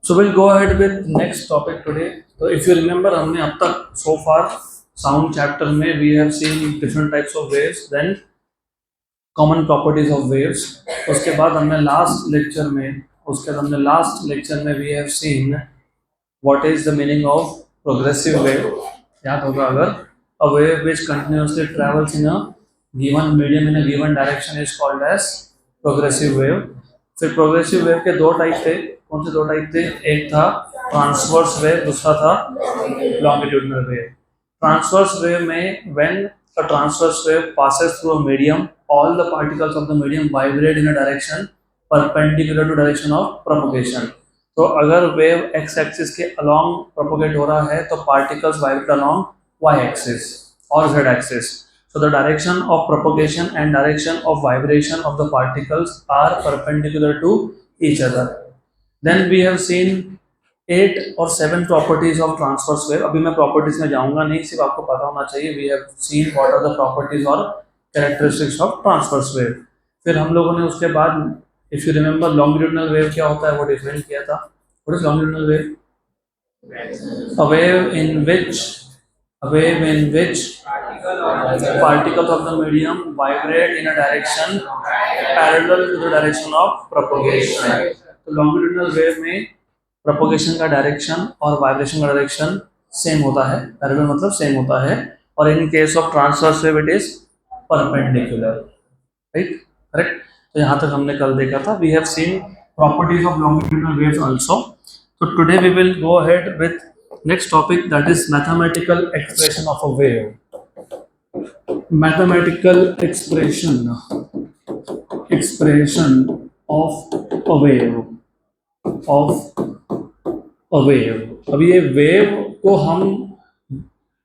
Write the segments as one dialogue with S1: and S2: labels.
S1: So we'll go ahead with next topic today. So if you remember, हमने अब तक so far sound chapter में we have seen different types of waves, then common properties of waves. उसके बाद हमने last lecture में we have seen what is the meaning of progressive wave. याद होगा अगर a wave which continuously travels in a given medium in a given direction is called as progressive wave. फिर progressive wave के दो type थे. कौन से दो टाइप थे? एक था ट्रांसवर्स वेव, दूसरा था लॉन्गिट्यूडिनल वेव. ट्रांसवर्स वेव में when a transverse wave passes through a medium, all the particles of the medium vibrate in a direction perpendicular to direction of propagation. तो अगर वेव x एक्सिस के along propagate हो रहा है तो particles vibrate along y axis और z axis. So the direction of propagation and direction of vibration of the particles are perpendicular to each other. Then we have seen 8 or 7 properties of transverse wave. अभी मैं properties में जाऊंगा नहीं, सिर्फ आपको पता होना चाहिए. We have seen what are the properties or characteristics of transverse wave. फिर हम लोगों ने उसके बाद, if you remember, longitudinal wave क्या होता है वो डिफाइन किया था. What is longitudinal wave? A wave in which particles of the medium vibrate in a direction parallel to the direction of propagation. तो longitudinal wave में propagation का direction और vibration का direction सेम होता है. parallel मतलब सेम होता है. और in case of transverse wave it is perpendicular. right? correct? तो यहाँ तक हमने कल देखा था. We have seen properties of longitudinal waves also. So today we will go ahead with next topic, that is mathematical expression of a wave. Mathematical expression of a wave. अब ये wave को हम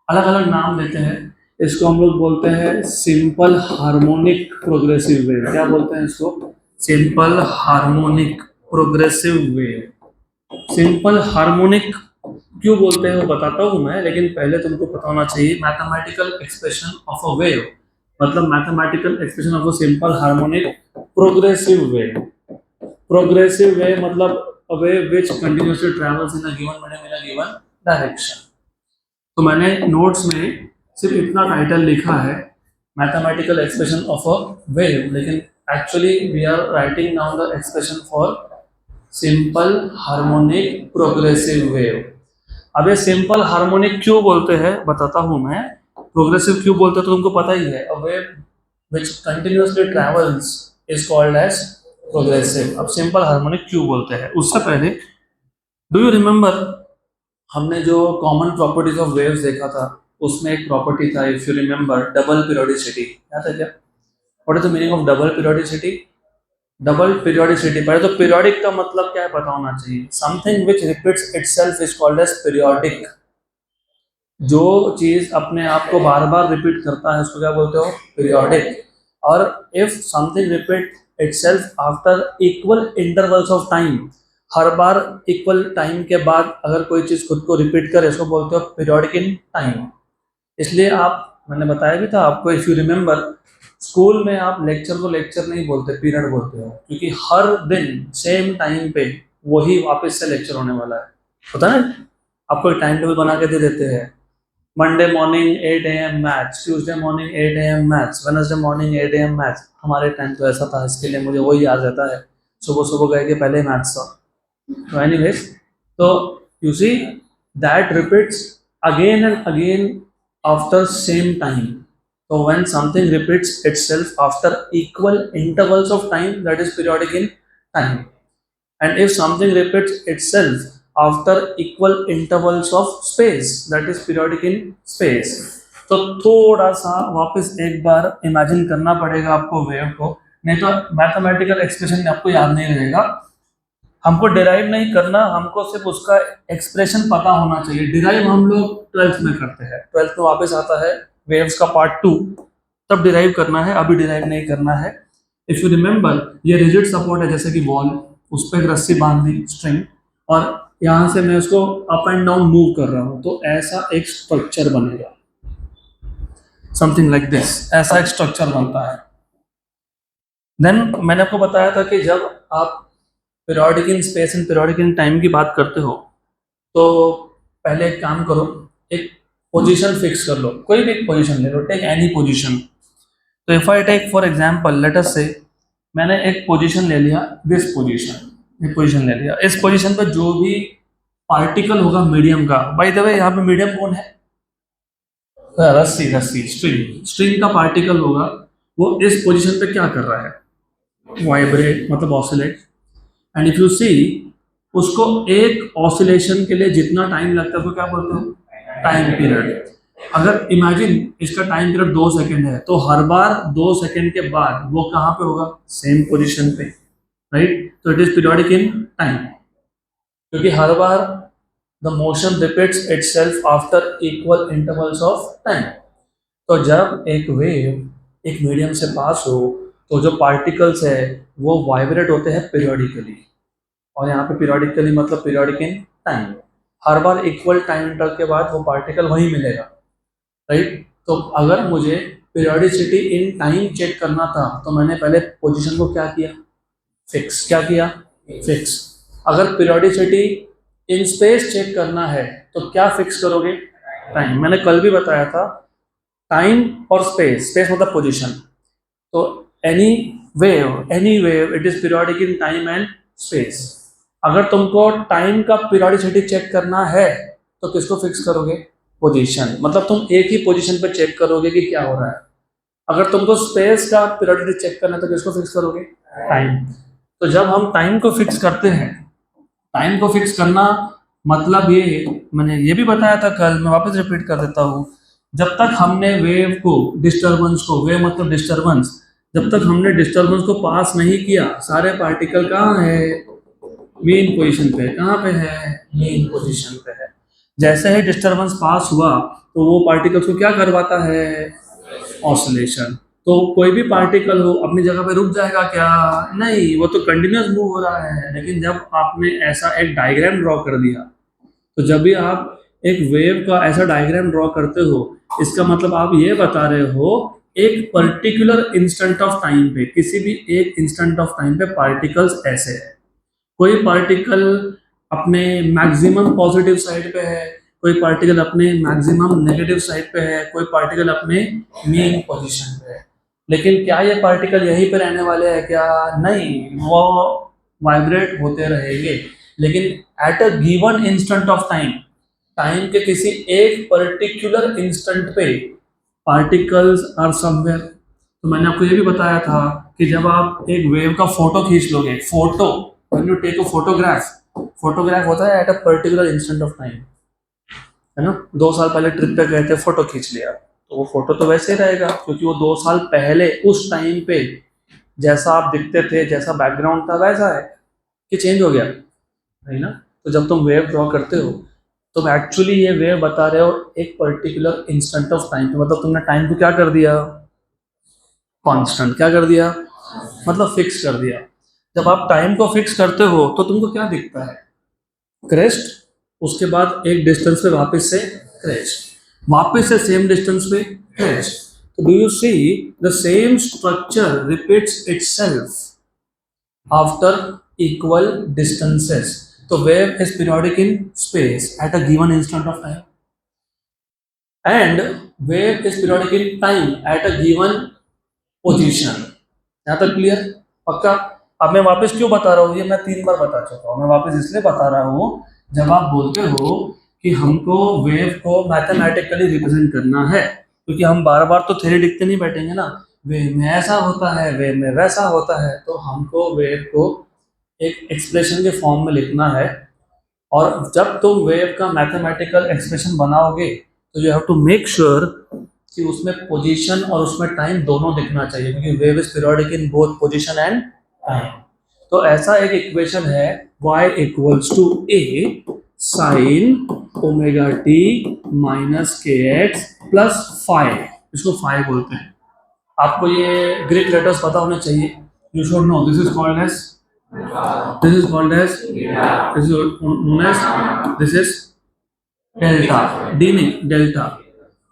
S1: अलग अलग नाम देते हैं. इसको हम लोग बोलते हैं सिंपल हार्मोनिक प्रोग्रेसिव वेव. क्या बोलते हैं इसको? Simple harmonic progressive wave. Simple harmonic क्यों बोलते हैं वो बताता हूँ मैं, लेकिन पहले तुमको पता होना चाहिए mathematical expression of a wave मतलब mathematical expression of a simple harmonic progressive wave. Progressive wave मतलब a wave which continuously travels in a given medium in a given direction. तो मैंने नोट्स में सिर्फ इतना टाइटल लिखा है mathematical expression of a wave, लेकिन actually we are writing down the expression for simple harmonic progressive wave. अब ये सिंपल हार्मोनिक क्यों बोलते हैं बताता हूं मैं. प्रोग्रेसिव क्यों बोलते हैं तो तुमको पता ही है. A wave which continuously travels is called as progressive. अब सिंपल हार्मोनिक क्यों बोलते हैं उससे पहले डू यू रिमेंबर हमने जो कॉमन प्रॉपर्टीज ऑफ वेव्स देखा था उसमें एक प्रॉपर्टी था, if you remember, double periodicity. याद है क्या? What is the meaning of double periodicity? Double periodicity, पहले तो पीरियोडिक का मतलब क्या है पता होना चाहिए. Something which repeats itself is called as periodic. जो चीज अपने आप को बार बार रिपीट करता है उसको क्या बोलते हो? पीरियोडिक. और if something repeat itself after equal intervals of time, her bar equal time के बाद अगर कोई चीज खुद को रिपीट करे उसको बोलते हो पीरियोडिक इन टाइम. इसलिए आप, मैंने बताया भी था आपको, इफ यू रिमेंबर, स्कूल में आप लेक्चर को लेक्चर नहीं बोलते, पीरियड बोलते हो, क्योंकि हर दिन सेम टाइम पे वही वापस से लेक्चर होने वाला है. पता है आपको एक टाइम टेबल बना के दे देते हैं. Monday morning 8 AM maths, Tuesday morning 8 AM maths, Wednesday morning 8 AM maths. हमारे टाइम तो ऐसा था, इसके लिए मुझे वही याद रहता है, सुबह सुबह गए के पहले मैथ्स था. तो एनीवेज, तो you see that repeats again and again after same time. So when something repeats itself after equal intervals of time, that is periodic in time. And if something repeats itself after equal intervals of space, that is periodic in space. तो थोड़ा सा वापस एक बार imagine करना पड़ेगा आपको wave को, नहीं तो मैथमेटिकल एक्सप्रेशन आपको याद नहीं रहेगा. हमको डिराइव नहीं करना, हमको सिर्फ उसका एक्सप्रेशन पता होना चाहिए. डिराइव हम लोग 12th में करते हैं. 12th में वापस आता है वेव्स का पार्ट 2, तब डिराइव करना है, अभी डिराइव नहीं करना है. इफ यू रिमेंबर, ये रिजिड सपोर्ट है जैसे कि वॉल, उस पर एक रस्सी बांध दी स्ट्रिंग, और यहाँ से मैं उसको अप एंड डाउन मूव कर रहा हूँ, तो ऐसा एक स्ट्रक्चर बनेगा. समथिंग लाइक दिस, ऐसा एक स्ट्रक्चर बनता है. देन मैंने आपको बताया था कि जब आप periodic in space and periodic in time की बात करते हो तो पहले एक काम करो, एक पोजीशन फिक्स कर लो, कोई भी पोजीशन ले लो, टेक एनी पोजीशन। तो if I take for example let us say मैंने एक पोजीशन ले लिया, दिस पोजीशन, एक पोजीशन ले लिया, इस पोजीशन पे जो भी पार्टिकल होगा मीडियम का, बाय द वे यहाँ पे मीडियम कौन है? रस्सी, रस्सी, स्ट्रिंग, स्ट्रिंग का पार्टिकल होगा, वो इस पोजीशन पे क्या कर रहा है? वाइब्रेट, मतलब ऑसिलेट। एंड इफ यू सी, उसको एक ऑसिलेशन के लिए जितना टाइम लगता है वो क्या बोलते हो? Time period. अगर इमेजिन इसका टाइम पीरियड 2 सेकंड है, तो हर बार 2 सेकंड के बाद वो कहाँ पे होगा? सेम पोजीशन पे, राइट? तो it is periodic in time, क्योंकि हर बार the motion repeats itself after equal intervals of time. तो जब एक वेव एक मीडियम से पास हो तो जो पार्टिकल्स है वो वाइब्रेट होते हैं पीरियोडिकली, और यहाँ पे पीरियोडिकली मतलब periodic in time, her bar equal time interval के बाद वो पार्टिकल वहीं मिलेगा, राइट? तो अगर मुझे पीरियोडिसिटी इन टाइम चेक करना था तो मैंने पहले पोजीशन को क्या किया? फिक्स। क्या किया? फिक्स। अगर पीरियोडिसिटी इन स्पेस चेक करना है तो क्या फिक्स करोगे? टाइम। मैंने कल भी बताया था, टाइम और स्पेस, स्पेस मतलब पोजीशन, तो any wave it is periodic in time and space. अगर तुमको टाइम का पीरियोडिसिटी चेक करना है तो किसको फिक्स करोगे? पोजीशन। मतलब तुम एक ही पोजीशन पे चेक करोगे कि क्या हो रहा है। अगर तुमको स्पेस का पीरियोडिसिटी चेक करना है तो किसको फिक्स करोगे? टाइम। तो जब हम टाइम को फिक्स करते हैं, टाइम को फिक्स करना मतलब ये, मैंने ये भी बताया था कल, मैं वापस रिपीट कर देता हूँ, जब तक हमने वेव को, डिस्टर्बेंस को, वेव मतलब डिस्टर्बेंस, जब तक हमने डिस्टर्बेंस को पास नहीं किया, सारे पार्टिकल कहाँ है? मेन पोजीशन पे। कहाँ पे है? मेन पोजीशन पे है। जैसे ही डिस्टर्बेंस पास हुआ तो वो पार्टिकल्स को क्या करवाता है? ऑसिलेशन। तो कोई भी पार्टिकल हो अपनी जगह पे रुक जाएगा क्या? नहीं, वो तो कंटिन्यूस मूव हो रहा है। लेकिन जब आपने ऐसा एक डायग्राम ड्रॉ कर दिया, तो जब भी आप एक वेव का ऐसा डायग्राम ड्रॉ करते हो, इसका मतलब आप ये बता रहे हो एक पर्टिकुलर इंस्टेंट ऑफ टाइम पे, किसी भी एक इंस्टेंट ऑफ टाइम पे पार्टिकल्स ऐसे है। कोई पार्टिकल अपने मैक्सिमम पॉजिटिव साइड पे है, कोई पार्टिकल अपने मैक्सिमम नेगेटिव साइड पे है, कोई पार्टिकल अपने मेन पोजीशन पे है। लेकिन क्या ये पार्टिकल यहीं पे रहने वाले हैं क्या? नहीं, वो वाइब्रेट होते रहेंगे, लेकिन at a given instant of time, time के किसी एक पर्टिकुलर इंस्टेंट पे पार्टिकल्स आर समवेयर। तो मैंने आपको ये भी बताया था कि जब आप एक वेव का फोटो खींच लोगे, photo, when you take a photograph, photograph होता है at a particular instant of time, है ना? 2 साल पहले ट्रिप पे गए थे, फोटो खींच लिया, तो वो फोटो तो वैसे ही रहेगा, क्योंकि वो 2 साल पहले उस टाइम पे जैसा आप दिखते थे, जैसा बैकग्राउंड था, वैसा है कि चेंज हो गया? नहीं ना। तो जब तुम वेव ड्रॉ करते हो तो एक्चुअली ये वेव बता रहे हो एक पर्टिकुलर इंस्टेंट ऑफ टाइम पे, मतलब तुमने टाइम को क्या कर दिया? कांस्टेंट। क्या कर दिया? मतलब फिक्स कर दिया। जब आप टाइम को फिक्स करते हो तो तुमको क्या दिखता है? क्रेस्ट, उसके बाद एक डिस्टेंस पे वापस से क्रेस्ट, वापस से सेम डिस्टेंस पे क्रेस्ट। तो do you see the same structure repeats itself after equal distances. So wave is periodic in space at a given instant of time, and wave is periodic in time at a given position. यहाँ तक clear? पक्का? अब मैं वापस क्यों बता रहा हूँ, ये मैं 3 बार बता चुका हूँ, मैं वापस इसलिए बता रहा हूँ, जब आप बोलते हो कि हमको वेव को मैथमेटिकली रिप्रेजेंट करना है, क्योंकि हम बार बार तो थ्योरी लिखते नहीं बैठेंगे ना, वेव में ऐसा होता है, वेव में वैसा होता है, तो हमको वेव को एक एक्सप्रेशन के फॉर्म में लिखना है। और जब तुम वेव का मैथमेटिकल एक्सप्रेशन बनाओगे तो you have to make sure कि उसमें पोजीशन और उसमें टाइम दोनों दिखना चाहिए, क्योंकि wave is periodic in both position and time. तो ऐसा एक इक्वेशन है, y equals to a sine omega t minus के एक्स प्लस फाइव, इसको फाइव बोलते हैं। आपको ये ग्रीक लेटर्स पता होने चाहिए, you should know this is called as, this is called as, this is known as, this is delta, D नहीं डेल्टा,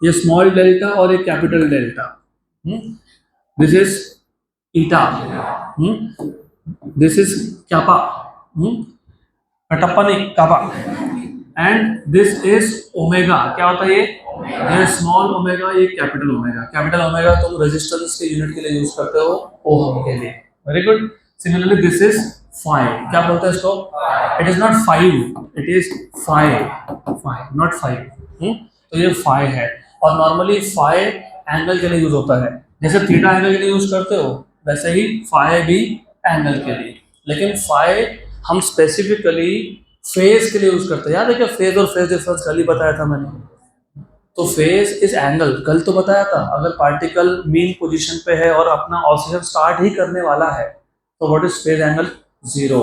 S1: ये स्मॉल डेल्टा और एक capital delta, this is eta, this is kappa, Kattappa नहीं, काबा। And this is omega, क्या होता है ये small omega, ये कैपिटल ओमेगा। कैपिटल ओमेगा तुम रेजिस्टेंस के यूनिट के लिए यूज करते हो, ओम के लिए। Very good. Similarly this is five, क्या बोलते हैं इसको? It is not five, it is five not five. तो ये फाइव है, और नॉर्मली फाइव एंगल के लिए यूज होता है। जैसे थीटा एंगल के लिए यूज करते हो, वैसे ही फाइव भी एंगल के लिए। लेकिन फाइव हम स्पेसिफिकली फेज के लिए यूज करते हैं। याद है क्या फेज और फेज डिफरेंस कल ही बताया था मैंने? तो फेज इज एंगल, कल तो बताया था। अगर पार्टिकल मीन पोजीशन पे है और अपना ऑसिलेशन स्टार्ट ही करने वाला है, तो what is phase angle? Zero.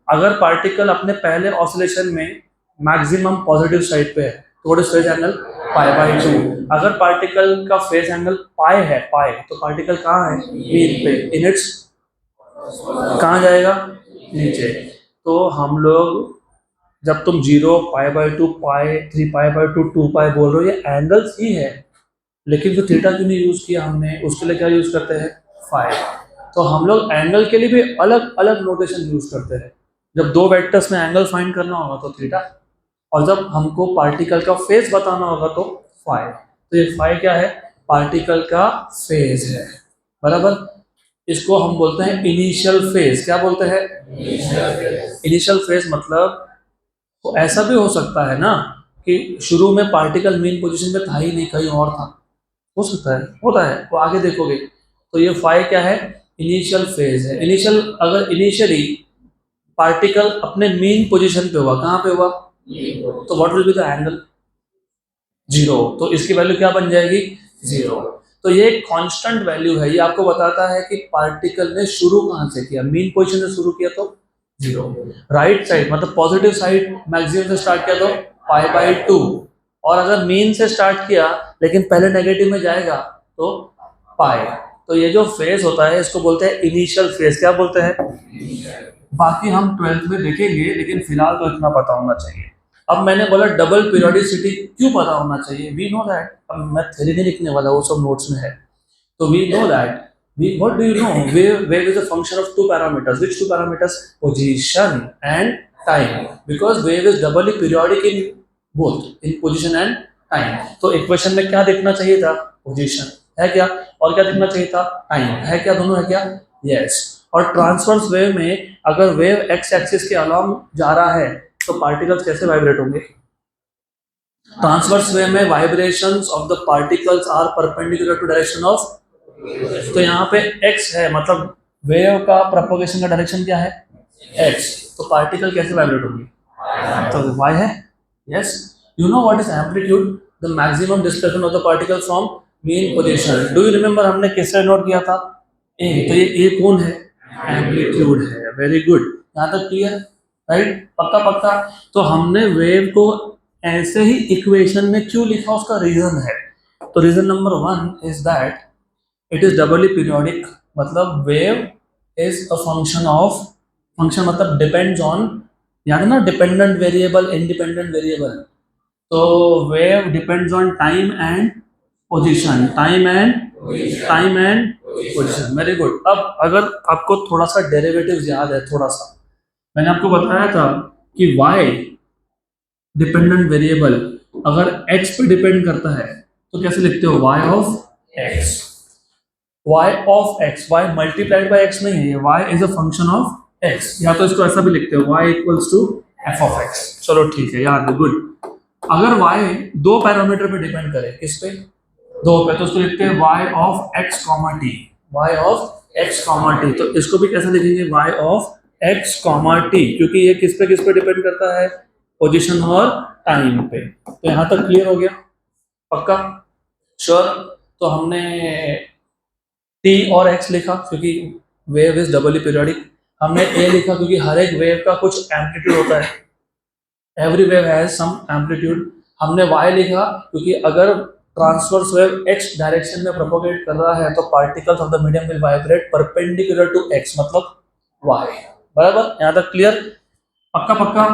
S1: अगर पार्टिकल अपने पहले ऑसिलेशन में मैक्सिमम पॉजिटिव साइड पे है, तो what is phase angle? Pi by two. अगर पार्टिकल का फेज एंगल पाई है, पाई, तो पार्टिकल कहाँ है? मीन पे। इन इट्स कहाँ जाएगा? नीचे। तो हम लोग जब तुम zero, pi by two, pi, 3 pi by 2, 2 पाई बोल रहे हो, ये एंगल्स ही है। लेकिन जो थीटा क्यों नहीं यूज किया हमने? उसके लिए क्या यूज करते हैं? फाइव। तो हम लोग एंगल के लिए भी अलग अलग नोटेशन यूज करते हैं। जब दो वेक्टर्स में एंगल फाइंड करना होगा तो थीटा, और जब हमको पार्टिकल का फेज बताना होगा तो फाइव। तो ये फाइव क्या है? पार्टिकल का फेज है, बराबर। इसको हम बोलते हैं इनिशियल फेज। क्या बोलते हैं? Initial phase. मतलब तो ऐसा भी हो सकता है ना कि शुरू में पार्टिकल मेन पोजीशन में था ही नहीं, कहीं और था। हो सकता है, होता है, वो आगे देखोगे। तो ये फाइव क्या है? इनिशियल फेज है। इनिशियल, अगर इनिशियली पार्टिकल अपने मेन पोजीशन पे हुआ, कहाँ पे हुआ? तो what will be the angle? Zero. तो इसकी वैल्यू क्या बन जाएगी? जीरो। तो ये एक कांस्टेंट वैल्यू है, ये आपको बताता है कि पार्टिकल ने शुरू कहाँ से किया। मेन पोजीशन से शुरू किया तो जीरो। राइट साइड मतलब पॉजिटिव साइड मैक्सिमम से स्टार्ट किया तो पाई बाई टू। और अगर मेन से स्टार्ट किया लेकिन पहले नेगेटिव में जाएगा तो पाई। तो ये जो फेज होता है इसको बोलते हैं इनिशियल फेज। क्या बोलते हैं? बाकी हम 12th में देखेंगे, लेकिन फिलहाल तो इतना पता होना चाहिए। अब मैंने बोला डबल पीरियोडिसिटी क्यों पता होना चाहिए? We know that. अब मैं थ्योरी नहीं लिखने वाला, वो सब नोट्स में है। तो we know that. What do you know? Wave is a function of two parameters. Which two parameters? Position and time. Because wave is doubly periodic in both, in position and time. तो equation में क्या देखना चाहिए था? Position है क्या, और क्या देखना चाहिए था? टाइम है क्या, दोनों है क्या? यस। और ट्रांसवर्स वेव में अगर वेव एक्स एक्सिस के अलोंग जा रहा है तो पार्टिकल्स कैसे वाइब्रेट होंगे? ट्रांसवर्स वेव में vibrations of the particles are perpendicular to direction of. तो यहाँ पे x है, मतलब वेव का प्रोपगेशन का डायरेक्शन क्या है? x। तो पार्टिकल कैसे वाइब्रेट होंगे? तो y है। Yes. You know what is amplitude? The maximum displacement of the particle from main position. Do you remember हमने किससे नोट किया था? a। तो ये a कौन है? एम्पलीट्यूड है। Very good. यहाँ तक क्लियर? राइट, पक्का पक्का। तो हमने वेव को ऐसे ही इक्वेशन में क्यों लिखा, उसका रीजन है। तो reason number 1 is that it is doubly periodic. मतलब wave is a function of, function मतलब डिपेंड्स ऑन, याद है ना, डिपेंडेंट वेरिएबल, इंडिपेंडेंट वेरिएबल। तो wave depends on time and position, time and position. Very good. अब अगर आपको थोड़ा सा डेरिवेटिव्स याद है, थोड़ा सा मैंने आपको बताया था कि y डिपेंडेंट वेरिएबल अगर x पे डिपेंड करता है तो कैसे लिखते हो? y of x। y of x, y multiplied by x नहीं है, ये y is a function of x। या तो इसको ऐसा भी लिखते हो, y equals to f of x। चलो ठीक है यार, गुड। अगर y दो पैरामीटर पे डिपेंड करे, किस पे? दो पे, तो उसको लिखते हैं y of x comma t। y of x comma t। तो इसको भी कैसे लिखेंगे? y of x comma t, क्योंकि ये किस पे डिपेंड करता है? पोजीशन और टाइम पे। तो यहां तक क्लियर हो गया? पक्का? श्योर। तो हमने t और x लिखा क्योंकि वेव इज डबली पीरियोडिक। हमने a लिखा क्योंकि हर एक वेव का कुछ एम्पलीट्यूड होता है, every wave has some amplitude. हमने y लिखा क्योंकि अगर ट्रांसवर्स वेव x डायरेक्शन में प्रोपोगेट कर रहा है तो particles of the medium will vibrate perpendicular to x, मतलब y। बराबर? यहाँ तक क्लियर? पक्का पक्का?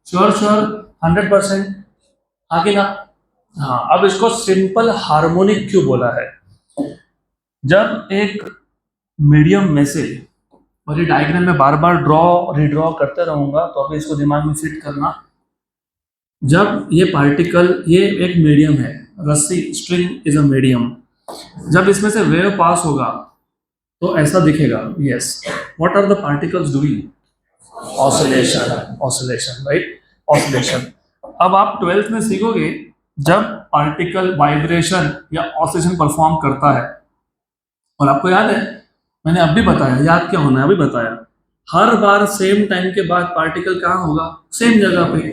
S1: Sure sure? 100%? हाँ कि ना? हाँ। अब इसको सिंपल हार्मोनिक क्यों बोला है? जब एक मीडियम में से, और ये डायग्राम में बार बार रिड्रॉ करते रहूंगा, तो अभी इसको दिमाग में फिट करना। जब ये पार्टिकल, ये एक मीडियम है, रस्सी, स्ट्रिंग इज अ मीडियम, जब इसमें से वेव पास होगा तो ऐसा दिखेगा। Yes, what are the particles doing? Oscillation, oscillation, right, oscillation. अब आप 12th में सीखोगे, जब पार्टिकल वाइब्रेशन या ऑसिलेशन परफॉर्म करता है, और आपको याद है मैंने अभी बताया, याद क्या होना है अभी बताया, हर बार सेम टाइम के बाद पार्टिकल कहाँ होगा? सेम जगह पे,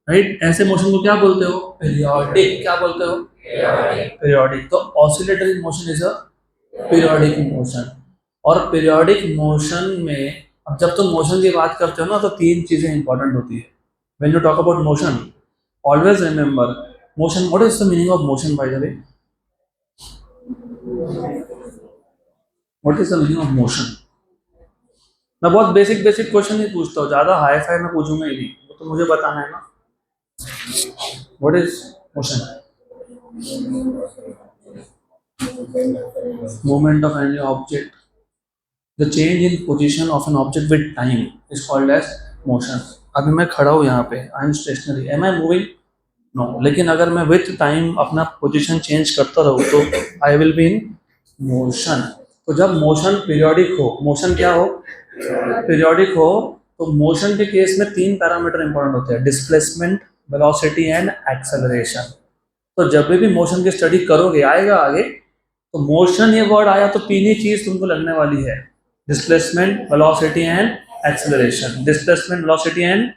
S1: राइट। ऐसे मोशन को क्या बोलते हो? पीरियोडिक। क्या बोलते हो? पीरियोडिक। तो oscillatory motion is a periodic motion. और पीरियोडिक मोशन में, अब जब तुम मोशन की बात करते हो ना, तो तीन चीजें इंपॉर्टेंट होती है। When you talk about motion, always remember motion. What is the meaning of motion, by the way? What is the meaning of motion? मैं बहुत बेसिक बेसिक क्वेश्चन ही पूछता हूँ, ज्यादा हाई फाई में पूछूंगा ही नहीं, वो तो मुझे बताना है ना। What is motion? movement of any object, the change in position of an object with time is called as motion. अभी मैं खड़ा हूँ यहाँ पे, I am stationary, am I moving? No. लेकिन अगर मैं विथ टाइम अपना पोजीशन चेंज करता रहूँ तो I will be in motion. तो जब मोशन पीरियोडिक हो, मोशन क्या हो? पीरियोडिक हो, तो मोशन के केस में तीन पैरामीटर इंपॉर्टेंट होते हैं, डिस्प्लेसमेंट, वेलोसिटी एंड एक्सेलरेशन। तो जब भी मोशन की स्टडी करोगे, आएगा आगे, तो मोशन ये वर्ड आया तो तीन ही चीज तुमको लगने वाली है, displacement, velocity and acceleration. Displacement, velocity and.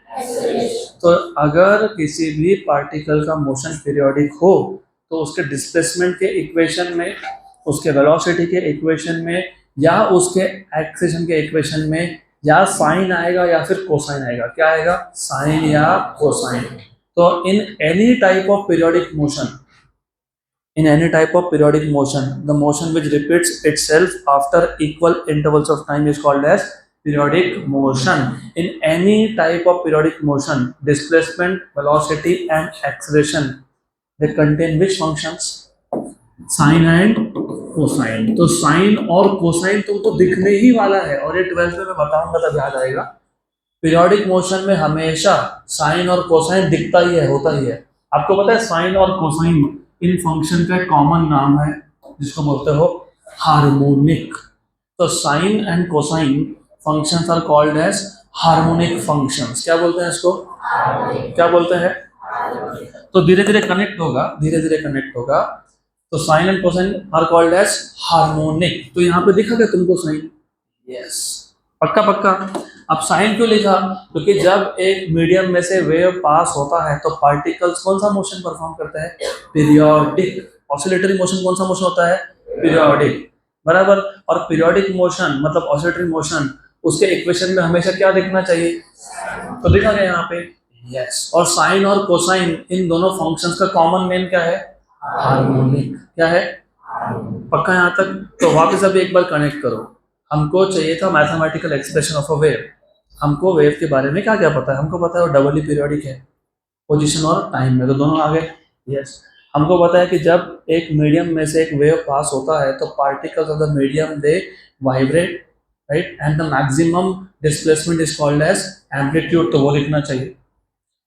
S1: तो अगर किसी भी पार्टिकल का मोशन पीरियोडिक हो, तो उसके डिस्प्लेसमेंट के इक्वेशन में, उसके वेलोसिटी के इक्वेशन में, या उसके एक्सेलरेशन के इक्वेशन में या साइन आएगा या फिर कोसाइन आएगा। क्या आएगा? साइन या कोसाइन। तो in any type of periodic motion, in any type of periodic motion, the motion which repeats itself after equal intervals of time is called as periodic motion. In any type of periodic motion, displacement, velocity and acceleration, they contain which functions? Sin and cosine. तो sin और cosine तुमको दिखने ही वाला है, और ये 12th में मैं बताऊंगा तब याद आएगा। पीरियोडिक मोशन में हमेशा साइन और कोसाइन दिखता ही है, होता ही है। आपको पता है साइन और कोसाइन इन फंक्शन का कॉमन नाम है, जिसको बोलते हो हार्मोनिक। तो sine and cosine functions are called as harmonic functions. क्या बोलते हैं इसको? क्या बोलते हैं? तो धीरे धीरे कनेक्ट होगा, धीरे धीरे कनेक्ट होगा। तो sine and cosine are called as harmonic. तो यहाँ पे दिखा क्या तुमको साइन? यस, पक्का पक्का। अब साइन क्यों लिखा? क्योंकि जब एक मीडियम में से वेव पास होता है तो पार्टिकल्स कौन सा मोशन परफॉर्म करते हैं? पीरियोडिक। ऑसिलेटरी मोशन कौन सा मोशन होता है? पीरियोडिक, बराबर। और पीरियोडिक मोशन मतलब ऑसिलेटरी मोशन, उसके इक्वेशन में हमेशा क्या दिखना चाहिए? तो दिखा गया यहाँ पे, यस। और साइन और कोसाइन इन दोनों फंक्शंस का कॉमन नेम क्या है? हार्मोनिक। क्या है? पक्का यहाँ तक? तो वापस अभी एक बार कनेक्ट करो। हमको चाहिए था mathematical expression of a wave. हमको वेव के बारे में क्या क्या पता है? हमको पता है वो डबली पीरियोडिक है, पोजीशन और टाइम में, तो दोनों आ गए। यस, हमको पता है कि जब एक मीडियम में से एक वेव पास होता है तो particles of the medium they vibrate, right, and the maximum displacement is called as amplitude. तो वो लिखना चाहिए।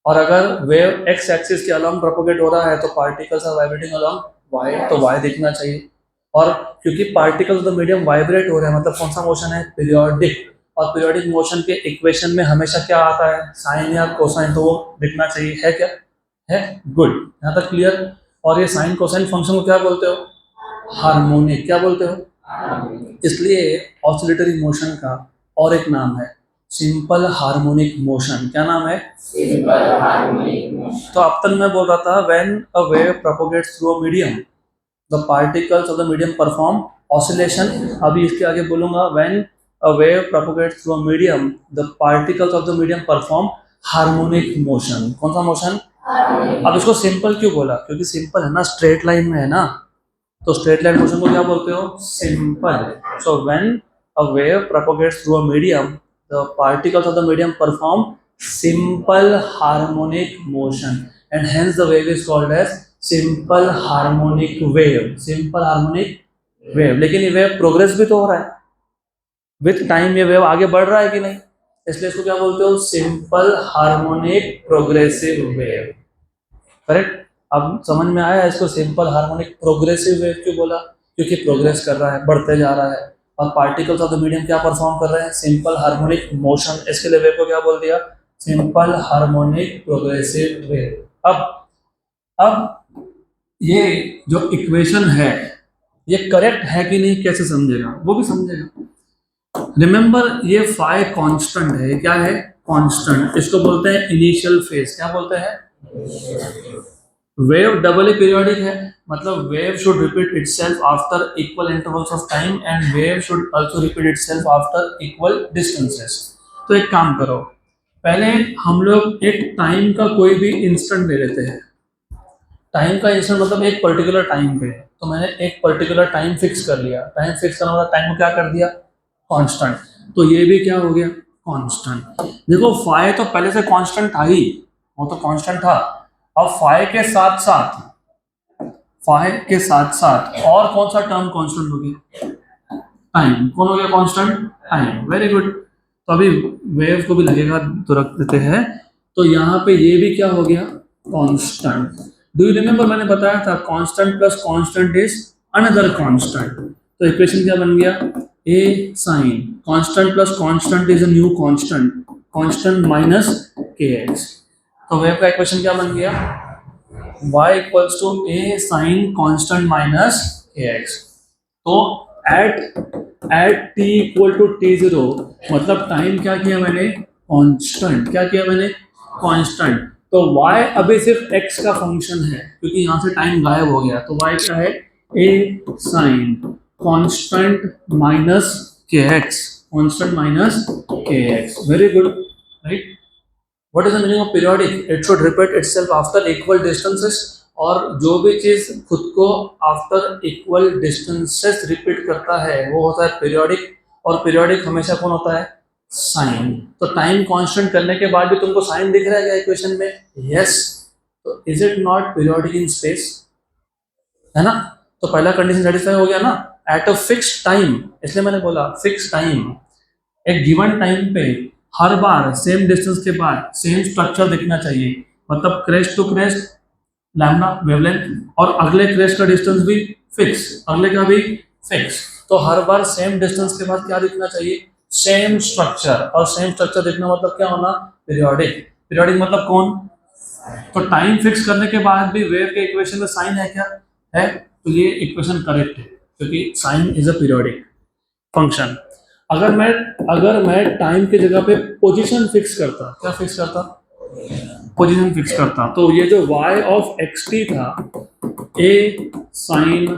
S1: और अगर वेव एक्स एक्सिस के अलॉन्ग प्रोपोगेट हो रहा है तो particles are vibrating along y, तो वाई दिखना चाहिए। और क्योंकि पार्टिकल्स द मीडियम वाइब्रेट हो रहे हैं, मतलब कौन सा मोशन है? पीरियोडिक। और पीरियोडिक मोशन के इक्वेशन में हमेशा क्या आता है? साइन या कोसाइन, तो वो दिखना चाहिए। है क्या? है, गुड। यहाँ तक क्लियर। और ये साइन कोसाइन फंक्शन को क्या बोलते हो? हार्मोनिक। क्या बोलते हो? इसलिए ऑसिलेटरी मोशन का और एक नाम है सिंपल हार्मोनिक मोशन। क्या नाम है? Simple harmonic motion. तो अब तक मैं बोल रहा था when a wave propagates through a medium, the particles of the medium perform oscillation. अभी इसके आगे बोलूंगा when a wave propagates through a medium, the particles of the medium perform harmonic motion. कौन सा मोशन? अब इसको सिंपल क्यों बोला? क्योंकि सिंपल है ना, स्ट्रेट लाइन में है ना, तो स्ट्रेट लाइन मोशन को क्या बोलते हो? Simple. So when a wave propagates through a medium, the particles of the medium perform simple harmonic motion, and hence the wave is called as simple harmonic wave। simple harmonic wave। लेकिन ये wave progress भी तो हो रहा है, with time ये wave आगे बढ़ रहा है कि नहीं, इसलिए इसको क्या बोलते हो, simple harmonic progressive wave. Correct. अब समझ में आया इसको सिंपल हार्मोनिक प्रोग्रेसिव वेव क्यों बोला, क्योंकि प्रोग्रेस कर रहा है, बढ़ते जा रहा है, और पार्टिकल्स ऑफ द मीडियम क्या परफॉर्म कर रहे हैं, सिंपल हार्मोनिक मोशन, इसके लिए वेव को क्या बोल दिया, सिंपल हार्मोनिक प्रोग्रेसिव वेव। अब ये जो इक्वेशन है ये करेक्ट है कि नहीं कैसे समझेगा, वो भी समझेगा। रिमेंबर ये फाई कांस्टेंट है, क्या है, कांस्टेंट, इसको बोलते हैं इनिशियल फेज, क्या बोलते हैं, वेव डबली पीरियोडिक है, मतलब wave should repeat itself after equal intervals of time and wave should also repeat itself after equal distances. तो एक काम करो, पहले हम लोग एक टाइम का कोई भी इंस्टेंट ले लेते हैं, टाइम का इंस्टेंट मतलब एक पर्टिकुलर टाइम पे, तो मैंने एक पर्टिकुलर टाइम फिक्स कर लिया, टाइम फिक्स करना मतलब टाइम को क्या कर दिया, कांस्टेंट, तो ये भी क्या हो गया, कांस्टेंट। देखो फाई तो पहले से कांस्टेंट था ही, वो तो कांस्टेंट था, अब फाई के साथ साथ, फाई के साथ साथ और कौन सा टर्म कांस्टेंट हो गया, टाइम, कौन हो गया कांस्टेंट, टाइम, वेरी गुड। तो अभी वेव को भी लगेगा तो रख देते हैं, तो यहाँ पे ये भी क्या हो गया, कांस्टेंट। डू यू रिमेंबर मैंने बताया था constant plus constant is another constant, तो इक्वेशन क्या बन गया, A sine constant plus constant is a new constant, constant minus के एक्स, तो वेव का इक्वेशन क्या बन गया, y equals to A sine constant minus के एक्स। तो at t equal to t0 मतलब टाइम क्या किया मैंने, कांस्टेंट, क्या किया मैंने, कांस्टेंट, तो y अभी सिर्फ x का फंक्शन है क्योंकि यहाँ से टाइम गायब हो गया, तो y क्या है, a साइन कांस्टेंट माइनस के एक्स, कांस्टेंट माइनस के x, very good, right. What is the meaning of periodic? It should repeat itself after equal distances, और जो भी चीज खुद को आफ्टर इक्वल डिस्टेंसेस रिपीट करता है वो होता है पीरियोडिक, और पीरियोडिक हमेशा कौन होता है, साइन। तो टाइम कांस्टेंट करने के बाद भी तुमको साइन दिख रहा है क्या इक्वेशन में, यस, तो is it not periodic in space, है ना, तो पहला कंडीशन सेटिस्फाई हो गया ना, एट अ फिक्स्ड टाइम, इसलिए मैंने बोला फिक्स टाइम, एक गिवन टाइम पे हर बार सेम डिस्टेंस के बाद सेम स्ट्रक्चर दिखना चाहिए, मतलब crest to crest lambda wavelength, और अगले क्रेस्ट का डिस्टेंस भी फिक्स, अगले का भी फिक्स, तो हर बार सेम डिस्टेंस के बाद क्या दिखना चाहिए, सेम स्ट्रक्चर, और सेम स्ट्रक्चर दिखना मतलब क्या होना, पीरियोडिक, पीरियोडिक मतलब कौन, तो टाइम फिक्स करने के बाद भी वेव के इक्वेशन में साइन है क्या, है, तो ये इक्वेशन करेक्ट है क्योंकि sine is a periodic function. अगर मैं टाइम की जगह पे पोजीशन फिक्स करता, क्या फिक्स करता, पोजीशन फिक्स करता, तो ये जो y ऑफ xt था, a sine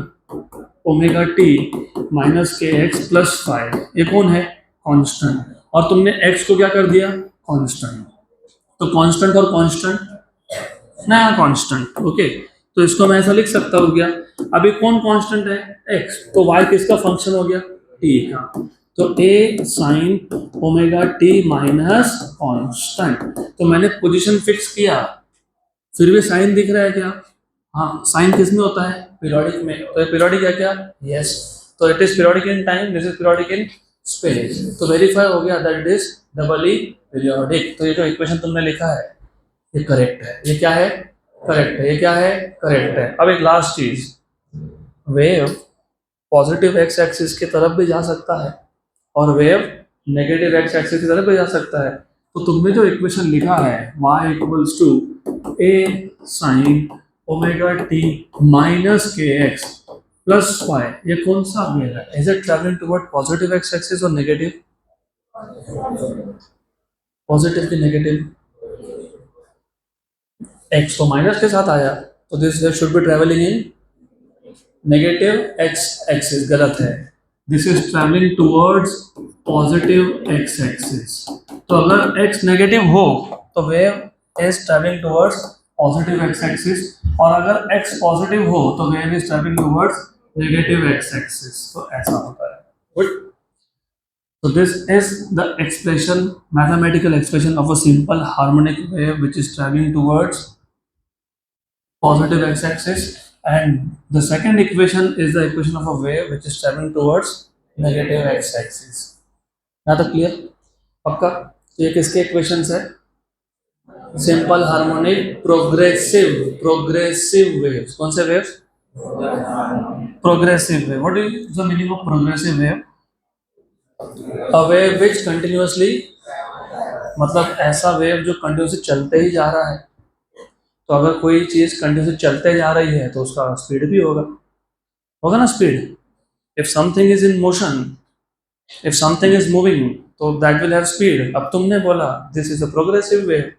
S1: omega t minus के एक्स प्लस फाइव, ये कौन है, कांस्टेंट, और तुमने x को क्या कर दिया, कांस्टेंट, तो कांस्टेंट और कांस्टेंट नया कांस्टेंट, ओके, तो इसको मैं ऐसा लिख सकता हूँ क्या, अभी कौन कांस्टेंट है, x, तो y किसका फंक्शन हो गया, t का, तो a sine omega t minus constant, तो मैंने पोजीशन फिक्स किया, फिर भी साइन दिख रहा है क्या, हाँ, साइन किस में होता है, पीरियोडिक में, तो ये पीरियोडिक है क्या, यस, तो it is periodic in time, this is periodic in space, तो वेरीफाई हो गया that it is doubly periodic, तो ये जो इक्वेशन तुमने लिखा है ये करेक्ट है, ये क्या है, करेक्ट है, ये क्या है, करेक्ट है। अब एक लास्ट चीज, वेव पॉजिटिव एक्स एक्सिस की तरफ भी जा सकता है और वेव नेगेटिव एक्स एक्सिस की तरफ भी जा सकता है, तो तुमने जो इक्वेशन लिखा है y equals to a sine omega t minus के एक्स प्लस वाई, ये कौन सा वेव है, is it travelling toward positive x axis और नेगेटिव, पॉजिटिव की नेगेटिव, एक्स तो माइनस के साथ आया, तो this wave should be travelling in negative x axis, गलत है, this is travelling towards positive x axis, तो अगर एक्स नेगेटिव हो तो wave is travelling towards positive x axis, और अगर एक्स पॉजिटिव हो तो wave is travelling towards negative x axis, तो ऐसा होता है, good. So this is the expression, mathematical expression of a simple harmonic wave which is traveling towards positive x-axis, and the second equation is the equation of a wave which is traveling towards negative x-axis. यहाँ तक clear? पक्का? तो ये किसके equations है? Simple harmonic progressive waves. कौन से waves? Progressive wave. What is the meaning of progressive wave? A wave which continuously, मतलब ऐसा वेव जो कंटिन्यूअसली चलते ही जा रहा है. तो अगर कोई चीज कंटिन्यूअसली चलते जा रही है तो उसका स्पीड भी होगा. होगा ना speed? If something is in motion, if something is moving, तो दैट विल हैव स्पीड. अब तुमने बोला this is a progressive wave.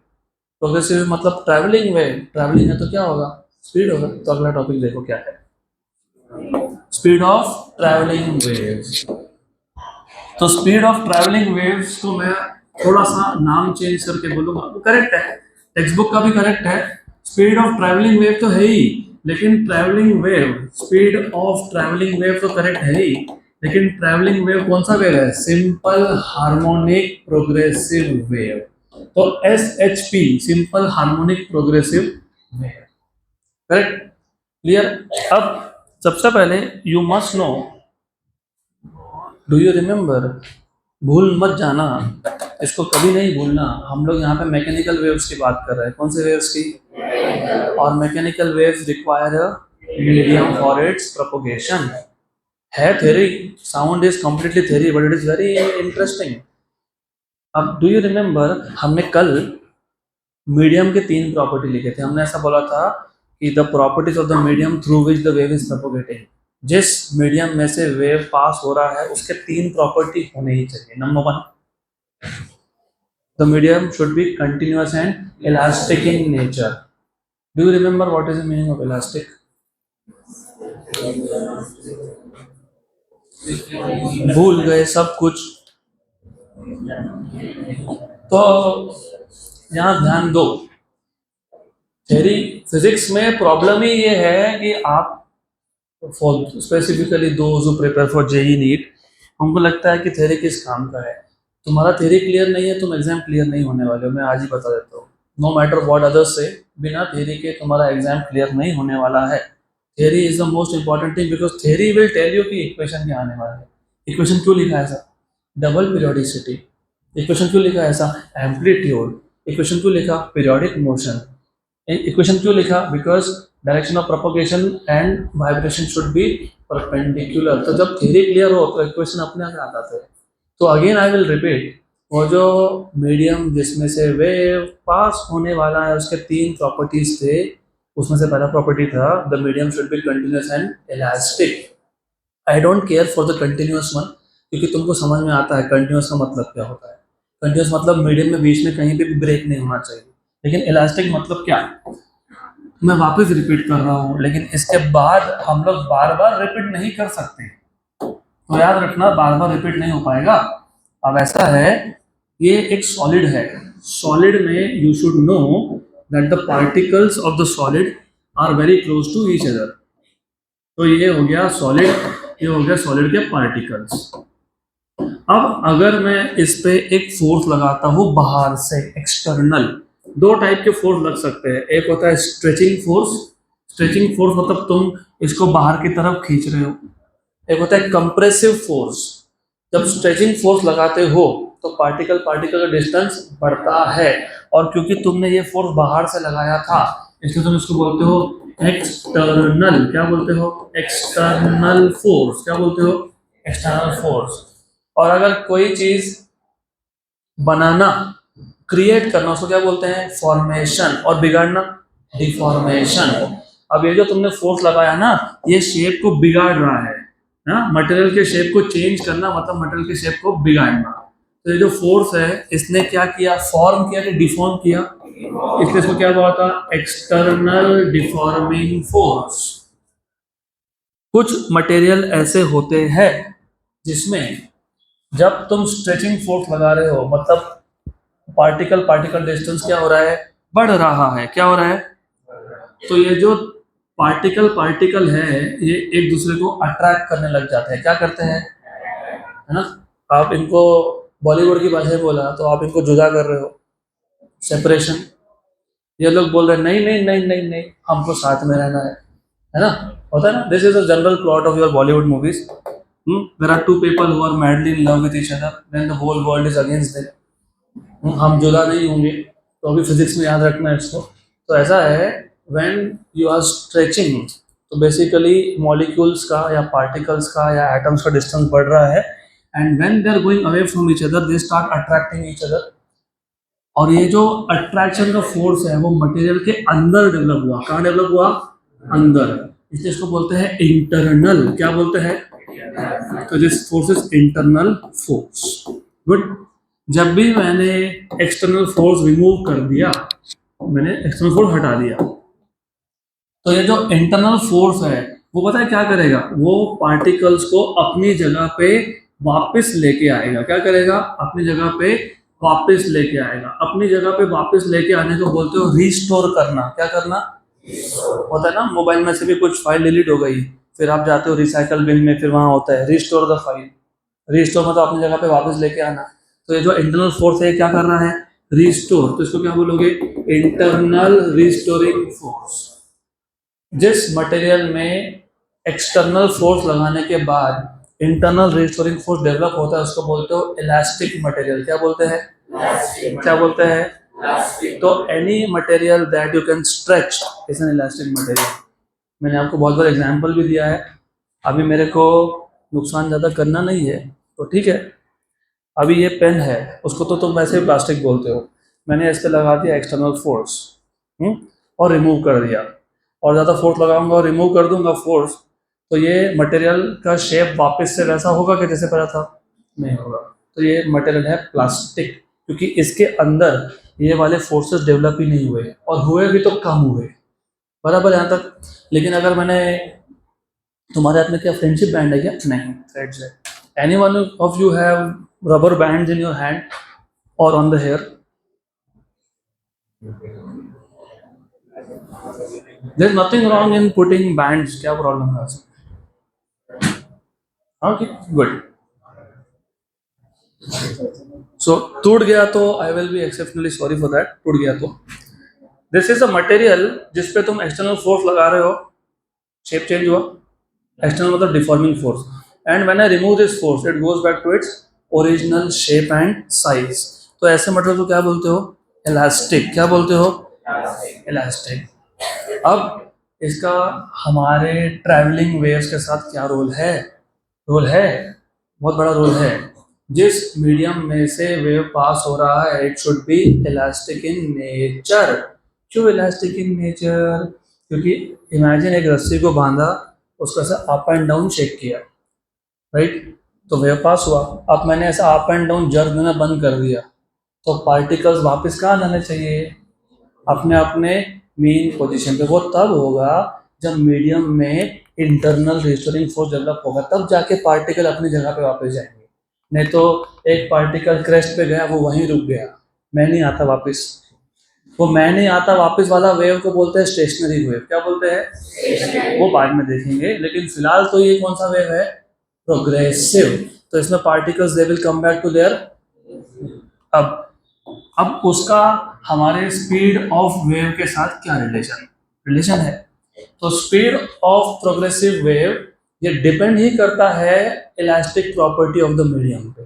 S1: Progressive मतलब ट्रैवलिंग वेव. ट्रैवलिंग है तो क्या होगा? स्पीड होगा. तो अगला टॉपिक देखो क्या है. Speed of travelling waves. तो स्पीड ऑफ ट्रैवलिंग वेव्स को मैं थोड़ा सा नाम चेंज करके बोलूंगा. वो करेक्ट है, टेक्स्ट बुक का भी करेक्ट है. स्पीड ऑफ ट्रैवलिंग वेव तो है ही, लेकिन travelling wave, speed of travelling wave तो करेक्ट है ही, लेकिन ट्रैवलिंग वेव कौन सा वेव है? Simple harmonic progressive wave. तो SHP, simple harmonic progressive wave. Correct? Clear? अब सबसे पहले you must know, do you remember, भूल मत जाना, इसको कभी नहीं भूलना. हम लोग यहाँ पे मैकेनिकल वेव्स की बात कर रहे हैं. कौन से वेव्स की? और mechanical waves require medium for its propagation. है theory, sound is completely theory but it is very interesting. अब डू यू रिमेम्बर हमने कल मीडियम के 3 प्रॉपर्टी लिखे थे. हमने ऐसा बोला था कि the properties of the medium through which the wave is propagating. जिस मीडियम में से वेव पास हो रहा है उसके 3 प्रॉपर्टी होने ही चाहिए. Number 1, the medium should be continuous and elastic in nature. Do you remember what is the meaning of elastic? भूल गए सब कुछ. तो यहाँ ध्यान दो. थ्योरी फिजिक्स में प्रॉब्लम ही ये है कि आप, for specifically those who prepare for JEE NEET, हमको लगता है कि थ्योरी किस काम का है. तुम्हारा थ्योरी क्लियर नहीं है, तुम एग्जाम क्लियर नहीं होने वाले हो. मैं आज ही बता देता हूँ. नो मैटर व्हाट अदर्स से, बिना थ्योरी के तुम्हारा एग्जाम क्लियर नहीं होने वाला है. Theory is the most important thing because theory will tell you कि इक्वेशन क्या आने वाला है. इक्वेशन क्यों लिखा है ऐसा? Double periodicity. इक्वेशन क्यों लिखा है ऐसा? एम्पलीट्यूड. इक्वेशन क्यों लिखा? Periodic motion. इक्वेशन क्यों लिखा? Because direction of propagation and vibration should be perpendicular. तो जब थ्योरी क्लियर हो तो इक्वेशन अपने आप आ जाते हैं. तो अगेन आई विल रिपीट, वो जो मीडियम जिसमें से वेव पास होने वाला है उसके 3 प्रॉपर्टीज थे. उसमें से पहला प्रॉपर्टी था the medium should be continuous and elastic. I don't care for the continuous one, क्योंकि तुमको समझ में आता है कंटिन्यूअस का मतलब क्या होता है. कंटिन्यूअस मतलब मीडियम में बीच में कहीं पे भी ब्रेक नहीं होना चाहिए. लेकिन इलास्टिक मतलब क्या? मैं वापस रिपीट कर रहा हूँ, लेकिन इसके बाद हम लोग बार बार रिपीट नहीं कर सकते. तो याद रखना, बार बार रिपीट नहीं हो पाएगा. अब ऐसा है, ये एक सॉलिड है. सॉलिड में you should know that the particles of the solid are very close to each other. तो ये हो गया सॉलिड, ये हो गया सॉलिड के पार्टिकल्स. अब अगर मैं इस पे एक फोर्स लगाता हूँ बाहर से, एक्सटर्नल, 2 टाइप के फोर्स लग सकते हैं. एक होता है स्ट्रेचिंग फोर्स. स्ट्रेचिंग फोर्स मतलब तुम इसको बाहर की तरफ खींच रहे हो. एक होता है कंप्रेसिव फोर्स. जब स्ट्रेचिंग फोर्स लगाते हो तो पार्टिकल पार्टिकल का डिस्टेंस बढ़ता है, और क्योंकि तुमने ये फोर्स बाहर से लगाया था इसलिए तुम इसको बोलते हो एक्सटर्नल. क्या बोलते हो? External force. क्या बोलते हो? External force. और अगर कोई चीज बनाना, क्रिएट करना, उसको क्या बोलते हैं? फॉर्मेशन. और बिगाड़ना, डिफॉर्मेशन. अब ये जो तुमने फोर्स लगाया ना, ये शेप को बिगाड़ रहा है ना. मटेरियल के शेप को चेंज करना मतलब मटेरियल के शेप को बिगाड़ना. तो ये जो फोर्स है इसने क्या किया? फॉर्म किया कि डिफॉर्म किया? इसलिए इसको क्या बोला था? External deforming force. कुछ मटेरियल ऐसे होते हैं जिसमें जब तुम स्ट्रेचिंग फोर्स लगा रहे हो मतलब पार्टिकल पार्टिकल डिस्टेंस क्या हो रहा है? बढ़ रहा है. क्या हो रहा है? तो ये जो पार्टिकल पार्टिकल है ये एक दूसरे को अट्रैक्ट करने लग जाते हैं. क्या करते हैं? है ना. आप इनको बॉलीवुड की भाषा में बोला तो आप इनको जुदा कर रहे हो, सेपरेशन. ये लोग बोल रहे हैं नहीं नहीं नहीं नहीं नहीं, हमको साथ में रहना है ना. होता है ना. This is the general plot of your Bollywood movies. There are two people who are madly in love with each other, then the whole world is against them. हम जुदा नहीं होंगे, तो अभी फिजिक्स में याद रखना है इसको। तो ऐसा है, व्हेन यू आर स्ट्रेचिंग, तो बेसिकली मॉलिक्यूल्स का या पार्टिकल्स का या एटम्स का डिस्टेंस बढ़ रहा है, and when they are going away from each other they start attracting each other. और ये जो अट्रैक्शन का फोर्स है वो मटेरियल के अंदर डेवलप हुआ। कहाँ डेवलप हुआ? अंदर। इसलिए इसको बोलते हैं इंटरनल। क्या बोलते हैं? तो this force is internal force. Good. जब भी मैंने एक्सटर्नल फोर्स रिमूव कर दिया, मैंने एक्सटर्नल फोर्स हटा दिया, तो ये जो इंटरनल फोर्स है वो पता है क्या करेगा? वो पार्टिकल्स को अपनी जगह पे वापस लेके आएगा। क्या करेगा? अपनी जगह पे वापस लेके आएगा। अपनी जगह पे वापस लेके आने को बोलते हो रिस्टोर करना। क्या करना होता है ना, मोबाइल में से भी कुछ फाइल डिलीट हो गई, फिर आप जाते हो रिसाइकल बिन में, फिर वहां होता है रिस्टोर द फाइल। रिस्टोर मतलब अपनी जगह पे वापस लेके आना। तो ये जो इंटरनल फोर्स है क्या कर रहा है? रिस्टोर। तो इसको क्या बोलोगे? Internal restoring force. जिस मटेरियल में एक्सटर्नल फोर्स लगाने के बाद इंटरनल रिस्टोरिंग फोर्स डेवलप होता है उसको बोलते हो इलास्टिक मटेरियल। क्या बोलते हैं? क्या बोलते हैं? तो any material that you can stretch is an elastic material. मैंने आपको बहुत बार एग्जांपल भी दिया है। अभी मेरे को नुकसान ज़्यादा करना नहीं है, तो ठीक है। अभी ये पेन है, उसको तो तुम वैसे ही प्लास्टिक बोलते हो। मैंने इस पर लगा दिया एक्सटर्नल फोर्स और रिमूव कर दिया, और ज़्यादा फोर्स लगाऊंगा और रिमूव कर दूंगा फोर्स, तो ये मटेरियल का शेप वापस से वैसा होगा कि जैसे पहला था? नहीं होगा। तो ये मटेरियल है प्लास्टिक, क्योंकि इसके अंदर ये वाले फोर्सेस डेवलप ही नहीं हुए, और हुए भी तो कम हुए। बराबर यहाँ तक। लेकिन अगर मैंने, तुम्हारे हाथ में क्या फ्रेंडशिप बैंड है क्या? नहीं, थ्रेड्स है। Any one of you have rubber bands in your hand और on the hair? There's nothing wrong in putting bands. क्या प्रॉब्लम है उसमें? Okay, good. सो टूट गया तो I will be exceptionally sorry for that. टूट गया तो दिस इज अ मटेरियल जिस पे तुम एक्सटर्नल फोर्स लगा रहे हो, शेप चेंज हुआ। एक्सटर्नल मतलब deforming force, and when I remove this force it goes back to its original shape and size. तो ऐसे मटेरियल को क्या बोलते हो? इलास्टिक। क्या बोलते हो? इलास्टिक। अब इसका हमारे ट्रैवलिंग वेव्स के साथ क्या रोल है? रोल है, बहुत बड़ा रोल है। जिस मीडियम में से वेव पास हो रहा है it should be elastic in nature. क्यों इलास्टिक इन नेचर? क्योंकि इमेजिन एक रस्सी को बांधा, उसको ऐसा अप एंड डाउन शेक किया, राइट? तो वेव पास हुआ। अब मैंने ऐसा अप एंड डाउन जर्क देना बंद कर दिया, तो पार्टिकल्स वापस कहाँ जाने चाहिए? अपने अपने मेन पोजीशन पे। वो तब होगा जब मीडियम में इंटरनल रिस्टोरिंग फोर्स डेवलप होगा, तब जाके पार्टिकल अपनी जगह पे वापस जाएंगे। नहीं तो एक पार्टिकल क्रेस्ट पे गया, वो वहीं रुक गया, मैं नहीं आता वापस। वो मैं नहीं आता वापस वाला वेव को बोलते हैं स्टेशनरी वेव। क्या बोलते हैं? वो बाद में देखेंगे, लेकिन फिलहाल तो ये कौन सा वेव है? प्रोग्रेसिव। तो इसमें particles they will come back to there. अब उसका हमारे स्पीड ऑफ वेव के साथ क्या रिलेशन है? तो स्पीड ऑफ प्रोग्रेसिव वेव ये डिपेंड ही करता है elastic property of the medium पे।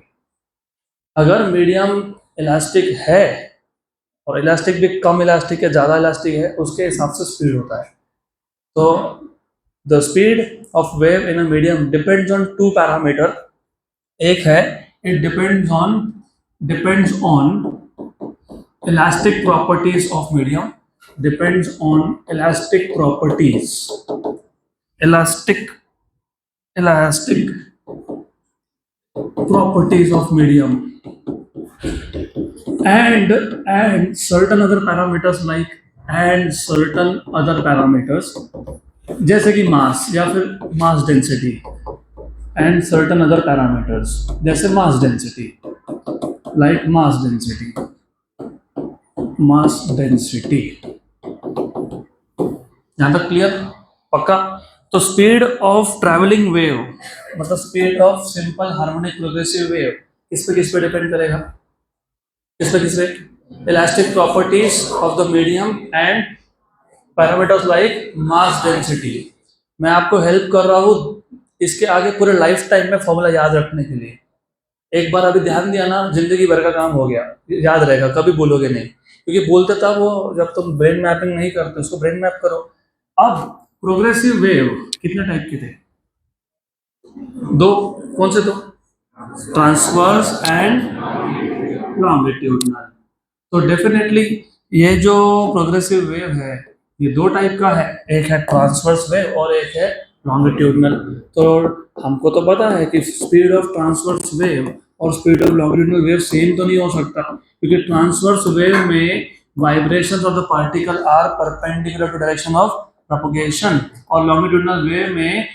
S1: अगर मीडियम इलास्टिक है, और इलास्टिक भी कम इलास्टिक है ज़्यादा इलास्टिक है, उसके हिसाब से स्पीड होता है। तो the speed of wave in a medium depends on two parameter. एक है it depends on elastic properties of medium, depends on elastic properties, elastic properties of medium, and certain other parameters like and certain other parameters जैसे कि mass या फिर mass density, and certain other parameters जैसे mass density, like mass density. यहां तक clear? पक्का? तो speed of travelling wave मतलब speed of simple harmonic progressive wave किस पे डिपेंड करेगा? किस पे? Elastic properties of the medium and parameters like mass density. मैं आपको हेल्प कर रहा हूँ इसके आगे पूरे लाइफ टाइम में फॉर्मूला याद रखने के लिए। एक बार अभी ध्यान दिया ना, जिंदगी भर का काम हो गया, याद रहेगा, कभी बोलोगे नहीं। क्योंकि बोलते था वो, जब तुम ब्रेन मैपिंग नहीं करते उसको ब्रेन मैप करो। अब प्रोग्रेसिव वेव कितने टाइप के थे? दो। कौन से दो? Transverse and longitudinal. तो डेफिनेटली ये जो प्रोग्रेसिव वेव है ये दो टाइप का है, एक है ट्रांसवर्स वेव और एक है लॉन्गिट्यूडनल। तो हमको तो पता है कि स्पीड ऑफ ट्रांसवर्स वेव और speed of longitudinal wave same तो नहीं हो सकता, क्योंकि ट्रांसवर्स वेव में vibrations of the particle are perpendicular to direction of propagation, और लॉन्गिट्यूडनल वेव में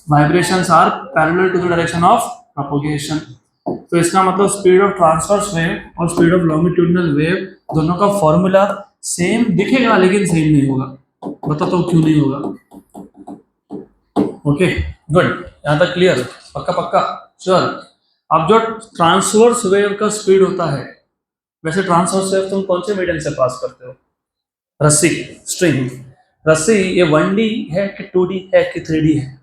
S1: vibrations are parallel to the direction of propagation. तो इसका मतलब स्पीड ऑफ ट्रांसवर्स वेव और स्पीड ऑफ लॉन्गिट्यूडनल वेव दोनों का फॉर्मूला सेम दिखेगा लेकिन सेम नहीं होगा। बताओ तो क्यों नहीं होगा? ओके गुड, यहाँ तक क्लियर? पक्का पक्का श्योर। अब जो ट्रांसवर्स वेव का स्पीड होता है, वैसे ट्रांसवर्स वेव तुम कौन से मीडियम से पास करते हो? रस्सी, स्ट्रिंग। रस्सी ये 1D है कि 2D है कि 3D है?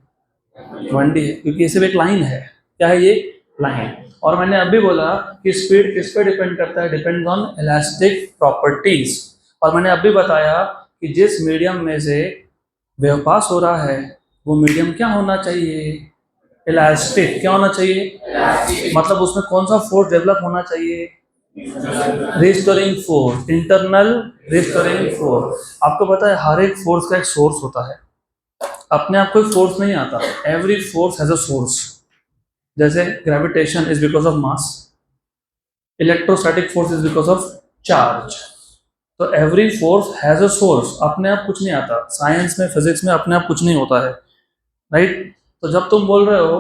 S1: 1D है, क्योंकि ये सिर्फ एक लाइन है। क्या है ये? लाइन। और मैंने अभी बोला कि स्पीड किस पे डिपेंड करता है? Depends on elastic properties. और मैंने अभी बताया कि जिस मीडियम में से वेव पास हो रहा है वो मीडियम क्या होना चाहिए? इलास्टिक। क्या होना चाहिए? मतलब उसमें कौन सा फोर्स डेवलप होना चाहिए? Restoring force, internal restoring force. आपको पता है हर एक फोर्स का एक सोर्स होता है, अपने आप कोई फोर्स नहीं आता। Every force has a source. जैसे gravitation is because of mass, electrostatic force is because of charge. तो every force has a source, अपने आप कुछ नहीं आता। साइंस में, फिजिक्स में अपने आप कुछ नहीं होता है, राइट? तो जब तुम बोल रहे हो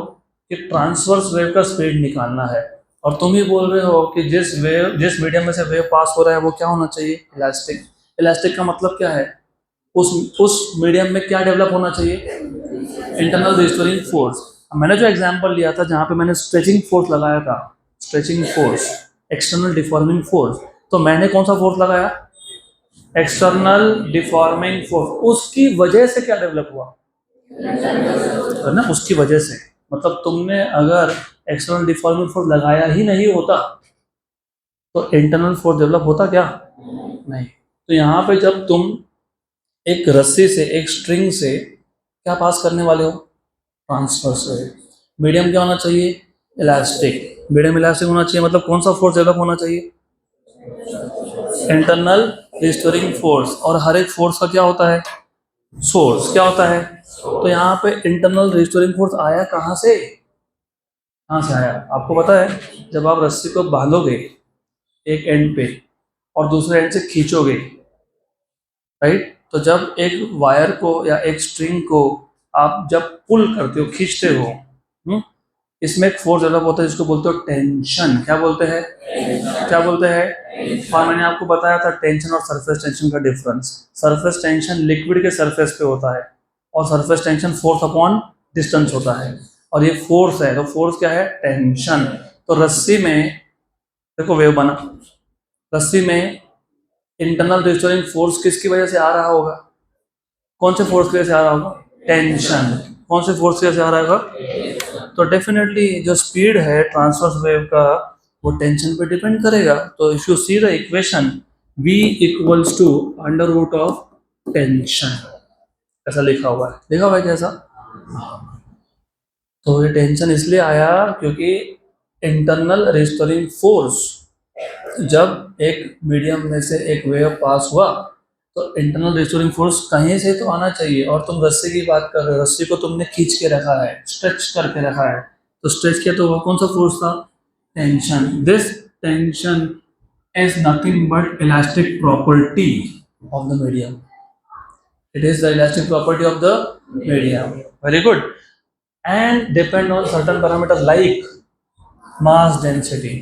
S1: कि ट्रांसवर्स वेव का स्पीड निकालना है, और तुम ही बोल रहे हो कि जिस मीडियम में से वेव पास हो रहा है वो क्या होना चाहिए? इलास्टिक। इलास्टिक का मतलब क्या है? उस मीडियम में क्या डेवलप होना चाहिए? Internal restoring force. मैंने जो एग्जांपल लिया था जहाँ पे मैंने स्ट्रेचिंग फोर्स लगाया था, stretching force, external deforming force, तो मैंने कौन सा फोर्स लगाया? External deforming force. उसकी वजह से क्या डेवलप हुआ? है ना, उसकी वजह से। मतलब तुमने अगर एक्सटर्नल डिफॉर्मिंग फोर्स लगाया ही नहीं होता तो इंटरनल फोर्स डेवलप होता क्या? नहीं। तो यहाँ पे जब तुम एक रस्सी से, एक स्ट्रिंग से क्या पास करने वाले हो? Transverse wave. मीडियम क्या होना चाहिए? इलास्टिक। मीडियम इलास्टिक होना चाहिए, मतलब कौन सा फोर्स डेवलप होना चाहिए? Internal restoring force. और हर एक फोर्स का क्या होता है? सोर्स। क्या होता है? तो यहाँ पे इंटरनल रिस्टोरिंग फोर्स आया कहाँ से? कहाँ से आया आपको पता है? जब आप रस्सी को बांधोगे एक एंड पे और दूसरे एंड से खींचोगे, राइट? तो जब एक वायर को या एक स्ट्रिंग को आप जब पुल करते हो, खींचते हो, इसमें एक फोर्स डेवलप होता है जिसको बोलते हो टेंशन। क्या बोलते हैं? क्या बोलते हैं? और मैंने आपको बताया था टेंशन और सरफेस टेंशन का डिफरेंस। सरफेस टेंशन लिक्विड के सरफेस पे होता है और surface tension force upon distance होता है, और ये फोर्स है, तो फोर्स क्या है? टेंशन। तो रस्सी में देखो वेव बना, रस्सी में इंटरनल रिस्टोरिंग फोर्स किसकी वजह से आ रहा होगा? कौन से फोर्स की वजह से आ रहा होगा? टेंशन। कौन से फोर्स की वजह से आ रहा होगा? तो डेफिनेटली जो स्पीड है ट्रांसवर्स वेव का वो टेंशन पे डिपेंड करेगा। तो if you see the equation V equals to under root of tension, ऐसा लिखा हुआ है। देखा हुआ है कैसा? तो ये टेंशन इसलिए आया क्योंकि इंटरनल रिस्टोरिंग फोर्स, जब एक मीडियम में से एक वेव पास हुआ तो इंटरनल रिस्टोरिंग फोर्स कहीं से तो आना चाहिए। और तुम रस्सी की बात कर रहे हो, रस्सी को तुमने खींच के रखा है, स्ट्रेच करके रखा है, तो स्ट्रेच किया तो वो कौन सा फोर्स था? Tension. This tension is nothing but elastic property of the medium. It is the elastic property of the medium. Very good. And depend on certain parameters like mass density.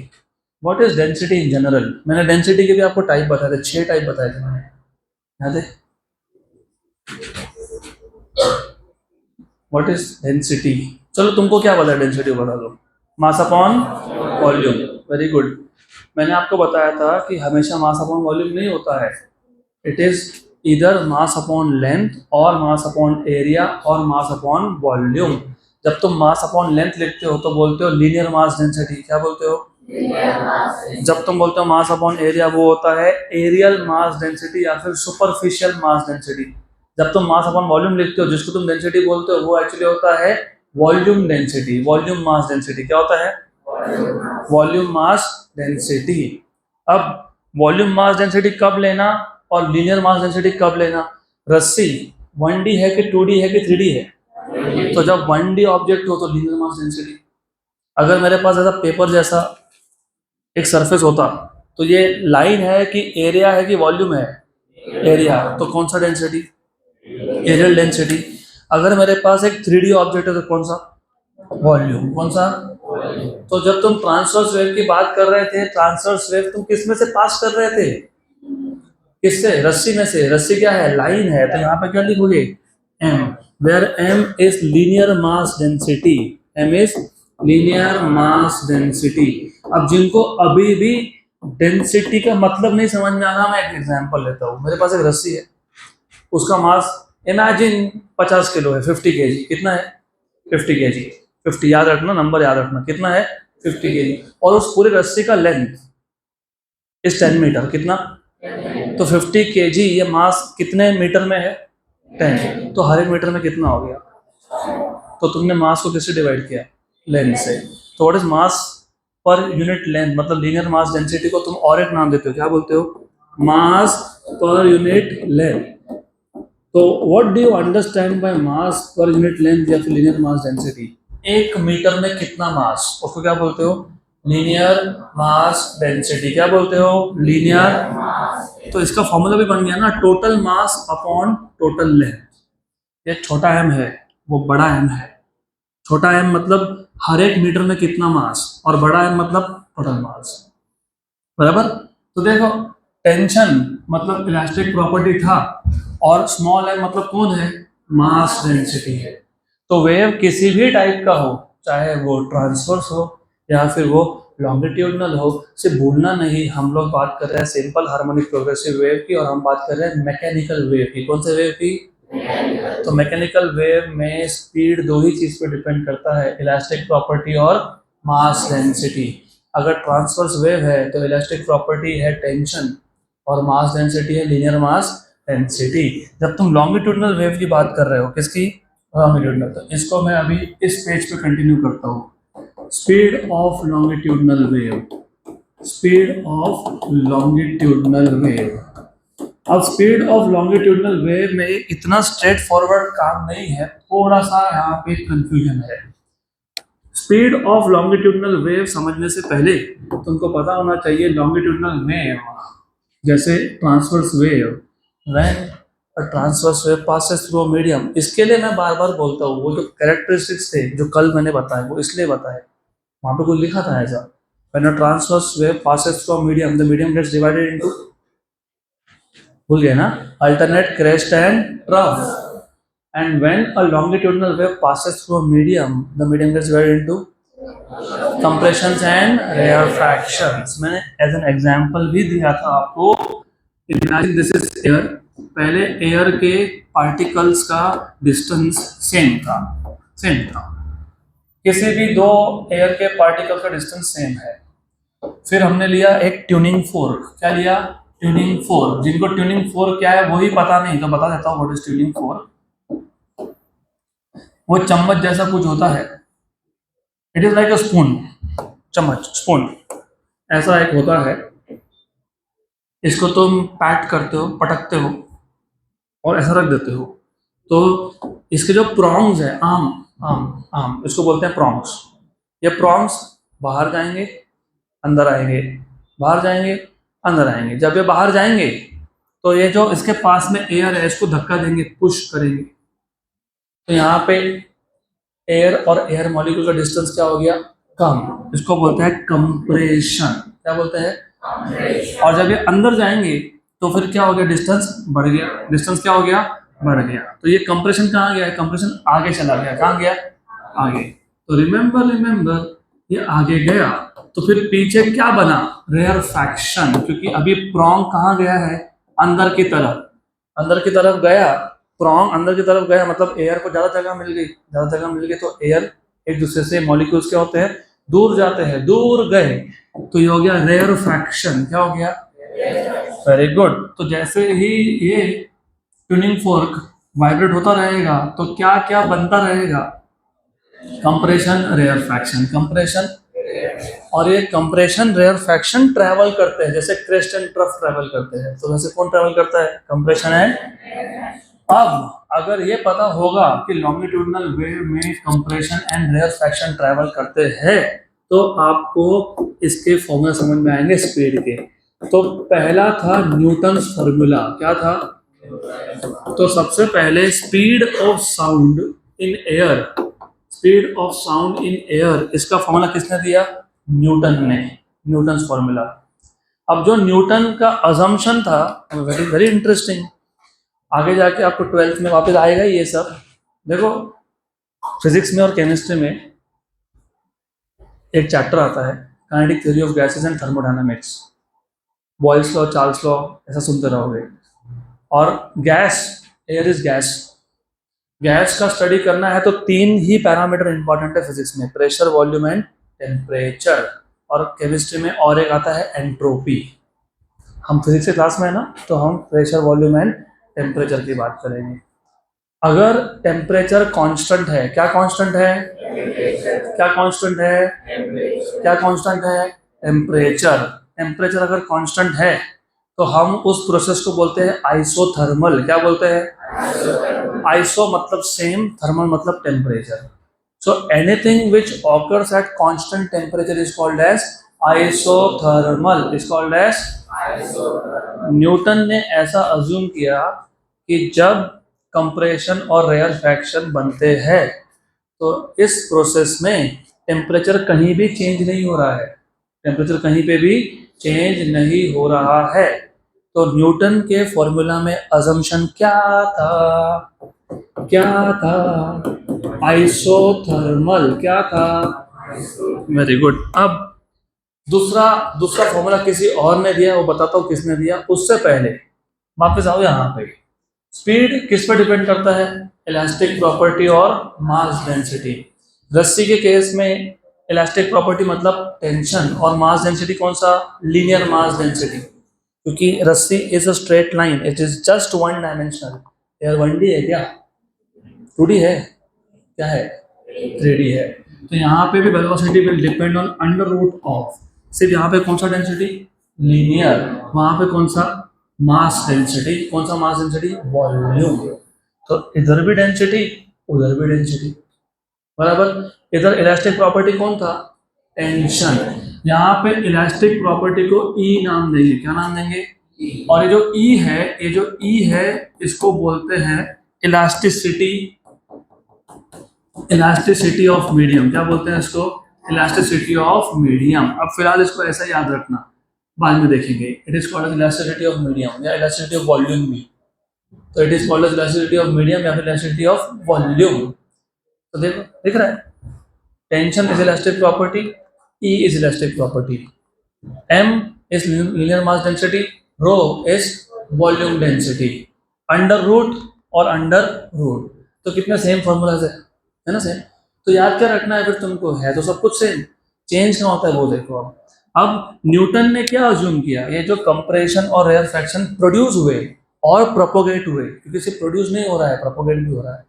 S1: What is density in general? मैंने density के भी आपको type बताए थे, 6 type बताए थे मैंने, याद है? What is density? चलो तुमको क्या पता है डेंसिटी बता दो। Mass upon volume. Very good. मैंने आपको बताया था कि हमेशा मास अपॉन वॉल्यूम नहीं होता है, इट इज इधर मास अपॉन लेंथ और मास अपॉन एरिया और मास अपॉन वॉल्यूम। जब तुम मास अपॉन लेंथ लिखते हो तो बोलते हो लीनियर मास डेंसिटी। क्या बोलते हो? जब तुम बोलते हो मास अपॉन एरिया, वो होता है एरियल मास डेंसिटी या फिर सुपरफिशियल मास डेंसिटी। जब तुम मास अपॉन वॉल्यूम लिखते हो, जिसको तुम डेंसिटी बोलते हो, वो एक्चुअली होता है volume density, volume mass density. क्या होता है? Volume mass density. अब वॉल्यूम मास डेंसिटी कब लेना और लीनियर मास डेंसिटी कब लेना? रस्सी 1D है कि 2D है कि 3D है? तो जब 1D ऑब्जेक्ट हो तो लीनियर मास डेंसिटी। अगर मेरे पास ऐसा पेपर जैसा एक सरफेस होता, तो ये लाइन है कि एरिया है कि वॉल्यूम है? एरिया, तो कौन सा डेंसिटी? Aerial density. अगर मेरे पास एक 3D ऑब्जेक्ट है तो कौन सा? वॉल्यूम। कौन सा? तो जब तुम ट्रांसवर्स वेव की बात कर रहे थे, ट्रांसवर्स वेव तुम किस में से पास कर रहे थे? किससे? रस्सी में से। रस्सी क्या है? लाइन है। तो यहाँ पे क्या लिखोगे? m, where m is linear mass density। m is linear mass density। अब जिनको अभी भी डेंसिटी का मतलब नहीं समझ में आना, मैं एक एग्जांपल लेता हूँ। मेरे पास एक रस्सी है, उसका मास इमेजिन 50 किलो है, 50 केजी। कितना है? 50 केजी। 50 याद रखना, नंबर याद रखना। कितना है? 50 केजी। और उस पूरी रस्सी का लेंथ इस 10 मीटर। कितना? तो 50 केजी ये मास कितने मीटर में है? 10। तो हर एक मीटर में कितना हो गया? तो तुमने मास को किससे डिवाइड किया? लेंथ से। तो what is mass per unit length, मतलब लीनियर मास डेंसिटी को तुम और एक नाम देते हो। क्या बोलते हो? मास पर यूनिट लेंथ। तो what do you understand by mass per unit length या फिर लीनियर मास डेंसिटी? एक मीटर में कितना मास, उसको क्या बोलते हो? Linear mass density. क्या बोलते हो? लीनियर। तो इसका फॉर्मूला भी बन गया ना, total mass upon total length. ये छोटा m है, वो बड़ा M है। छोटा m मतलब हर एक मीटर में कितना मास, और बड़ा M मतलब टोटल मास। बराबर? तो देखो, टेंशन मतलब इलास्टिक प्रॉपर्टी था, और स्मॉल m मतलब कौन है? मास डेंसिटी है। तो वेव किसी भी टाइप का हो, चाहे वो ट्रांसवर्स हो या फिर वो लॉन्गिट्यूडनल हो, से भूलना नहीं, हम लोग बात कर रहे हैं सिंपल हार्मोनिक प्रोग्रेसिव वेव की, और हम बात कर रहे हैं मैकेनिकल वेव की। कौन से वेव की? तो मैकेनिकल वेव में स्पीड दो ही चीज पे डिपेंड करता है, इलास्टिक प्रॉपर्टी और मास डेंसिटी। अगर ट्रांसवर्स वेव है तो इलास्टिक प्रॉपर्टी है टेंशन, और मास डेंसिटी है लीनियर मास डेंसिटी। जब तुम लॉन्गिट्यूडनल वेव की बात कर रहे हो, किसकी? लॉन्गिट्यूडनल। तो इसको मैं अभी इस पेज पे कंटिन्यू करता हूँ। Speed of longitudinal wave, speed of longitudinal wave. अब स्पीड ऑफ लॉन्गिट्यूडनल वेव में इतना स्ट्रेट फॉरवर्ड काम नहीं है, थोड़ा सा यहाँ पे कंफ्यूजन है। स्पीड ऑफ लॉन्गिट्यूडनल वेव समझने से पहले तुमको पता होना चाहिए लॉन्गिट्यूडनल वेव जैसे transverse wave, when a transverse wave passes through a medium. इसके लिए मैं बार बार बोलता हूँ, वो जो कैरेक्टरिस्टिक्स थे जो कल मैंने बताए, वो इसलिए बताए, वहाँ पे कुछ लिखा था ऐसा, when a transverse wave passes through a medium, the medium gets divided into, भूल गए ना, alternate crest and trough. And when a longitudinal wave passes through a medium, the medium gets divided into compressions and rarefactions। मैंने as an example भी दिया था आपको। Imagine this is air। पहले air के पार्टिकल्स का डिस्टेंस सेम था, किसी भी दो एयर के पार्टिकल का डिस्टेंस सेम है। फिर हमने लिया एक ट्यूनिंग फोर्क। क्या लिया? Tuning fork. जिनको ट्यूनिंग फोर्क क्या है वही पता नहीं, तो बता देता हूँ व्हाट इज ट्यूनिंग फोर्क। वो चम्मच जैसा कुछ होता है, it is like a spoon. चम्मच, स्पून ऐसा एक होता है, इसको तुम पैट करते हो, पटकते हो और ऐसा रख देते हो। तो इसके जो प्रॉन्ग्स है, आम आम आम इसको बोलते हैं प्रॉन्ग्स। ये प्रॉन्ग्स बाहर जाएंगे, अंदर आएंगे, बाहर जाएंगे, अंदर आएंगे। जब ये बाहर जाएंगे तो ये जो इसके पास में एयर है इसको धक्का देंगे, पुश करेंगे। तो यहाँ पे एयर और एयर मॉलिक्यूल का डिस्टेंस क्या हो गया? कम। इसको बोलते हैं कंप्रेशन। क्या बोलते हैं? और जब ये अंदर जाएंगे तो फिर क्या हो गया? डिस्टेंस बढ़ गया। डिस्टेंस क्या हो गया? बढ़ गया। तो ये कंप्रेशन कहाँ गया? कंप्रेशन आगे चला गया। कहाँ गया? आगे। तो रिमेंबर ये आगे गया, तो फिर पीछे क्या बना? रेयरफैक्शन। क्योंकि अभी प्रॉन्ग कहाँ गया है? अंदर की तरफ। अंदर की तरफ गया प्रॉन्ग अंदर की तरफ गया मतलब एयर को ज़्यादा जगह मिल गई, तो एयर एक दूसरे से मॉलिक्यूल्स क्या होते हैं, दूर जाते हैं, दूर गए तो ये हो गया रेयरफैक्शन। क्या हो गया? Very good. तो जैसे ही ये ट्यूनिंग फोर्क वाइब्रेट होता रहेगा तो क्या क्या बनता रहेगा? Compression, rarefaction, compression. और ये कंप्रेशन रेयरफैक्शन ट्रैवल करते हैं, जैसे क्रेस्ट एंड ट्रफ ट्रैवल करते हैं, तो वैसे कौन ट्रैवल करता है? Compression and. अब अगर ये पता होगा कि लॉन्गिट्यूडिनल वेव में कंप्रेशन एंड रेयरफैक्शन ट्रैवल करते हैं तो आपको इसके फॉर्मूला समझ में आएंगे स्पीड के। तो पहला था न्यूटन्स फॉर्मूला। क्या था? तो सबसे पहले speed of sound in air, speed of sound in air, इसका फॉर्मूला किसने दिया? न्यूटन ने, न्यूटन्स फॉर्मूला। अब जो न्यूटन का अजम्पशन था, वेरी वेरी इंटरेस्टिंग, आगे जाके आपको 12th में वापस आएगा ये सब। देखो फिजिक्स में और केमिस्ट्री में एक चैप्टर आता है kinetic theory of gases and thermodynamics, Boyle's law, Charles law, ऐसा सुनते रहोगे। और gas, air is gas, gas का स्टडी करना है तो 3 ही पैरामीटर इंपॉर्टेंट है फिजिक्स में, प्रेशर, वॉल्यूम एंड टेम्परेचर। और केमिस्ट्री में और एक आता है एंट्रोपी। हम फिजिक्स के क्लास में है ना, तो हम प्रेशर, वॉल्यूम एंड टेम्परेचर की बात करेंगे। अगर टेम्परेचर कांस्टेंट है, क्या कांस्टेंट है? क्या कांस्टेंट है? क्या कांस्टेंट है? टेम्परेचर। टेम्परेचर अगर कांस्टेंट है तो हम उस प्रोसेस को बोलते हैं आइसोथर्मल। क्या बोलते हैं? आइसो मतलब सेम, थर्मल मतलब temperature. So anything which occurs at constant temperature is called as isothermal, is called as. Newton ने ऐसा अज्यूम किया कि जब कंप्रेशन और रेयरफैक्शन बनते हैं तो इस प्रोसेस में टेम्परेचर कहीं भी चेंज नहीं हो रहा है, टेम्परेचर कहीं पे भी चेंज नहीं हो रहा है। तो न्यूटन के फॉर्मूला में अजम्पशन क्या था? क्या था? आइसोथर्मल। क्या था? Very good. अब दूसरा फॉर्मूला किसी और ने दिया, वो बताता हूँ किसने दिया। उससे पहले वापस आओ यहाँ पे। स्पीड किस पर डिपेंड करता है? इलास्टिक प्रॉपर्टी और मास डेंसिटी। रस्सी के केस में इलास्टिक प्रॉपर्टी मतलब टेंशन, और मास डेंसिटी कौन सा? लीनियर मास डेंसिटी, क्योंकि रस्सी is a straight line, it is just one dimensional. यार 1D है क्या? 2D है? क्या है? 3D है। तो यहाँ पे भी velocity will depend on under root of, सिर्फ यहाँ पे कौन सा डेंसिटी? लीनियर। वहां पे कौन सा? Mass density. कौन सा मास डेंसिटी? वॉल्यूम। तो इधर भी डेंसिटी, उधर भी डेंसिटी, बराबर। इधर इलास्टिक प्रॉपर्टी कौन था? टेंशन। यहाँ पे इलास्टिक प्रॉपर्टी को ई नाम देंगे। क्या नाम देंगे? और ये जो ई है, इसको बोलते हैं इलास्टिसिटी, इलास्टिसिटी ऑफ मीडियम। क्या बोलते हैं इसको? Elasticity of medium. अब फिलहाल इसको ऐसा याद रखना, बाद में देखेंगे। It is called elasticity of medium या इलास्टिसिटी ऑफ वॉल्यूम भी। तो it is called elasticity of medium या फिर इलास्टिसिटी ऑफ वॉल्यूम। तो देखो, दिख रहा है, tension is elastic property, E is elastic property, m is linear mass density, rho is volume density, under root और अंडर रूट। तो कितने सेम फॉर्मूलाज है ना? सेम। तो याद क्या रखना है फिर तुमको? है तो सब कुछ सेम, चेंज क्या होता है वो देखो। अब न्यूटन ने क्या अज्यूम किया? ये जो कंप्रेशन और रेयरफैक्शन प्रोड्यूस हुए और प्रोपोगेट हुए, क्योंकि सिर्फ प्रोड्यूस नहीं हो रहा है, प्रोपोगेट भी हो रहा है।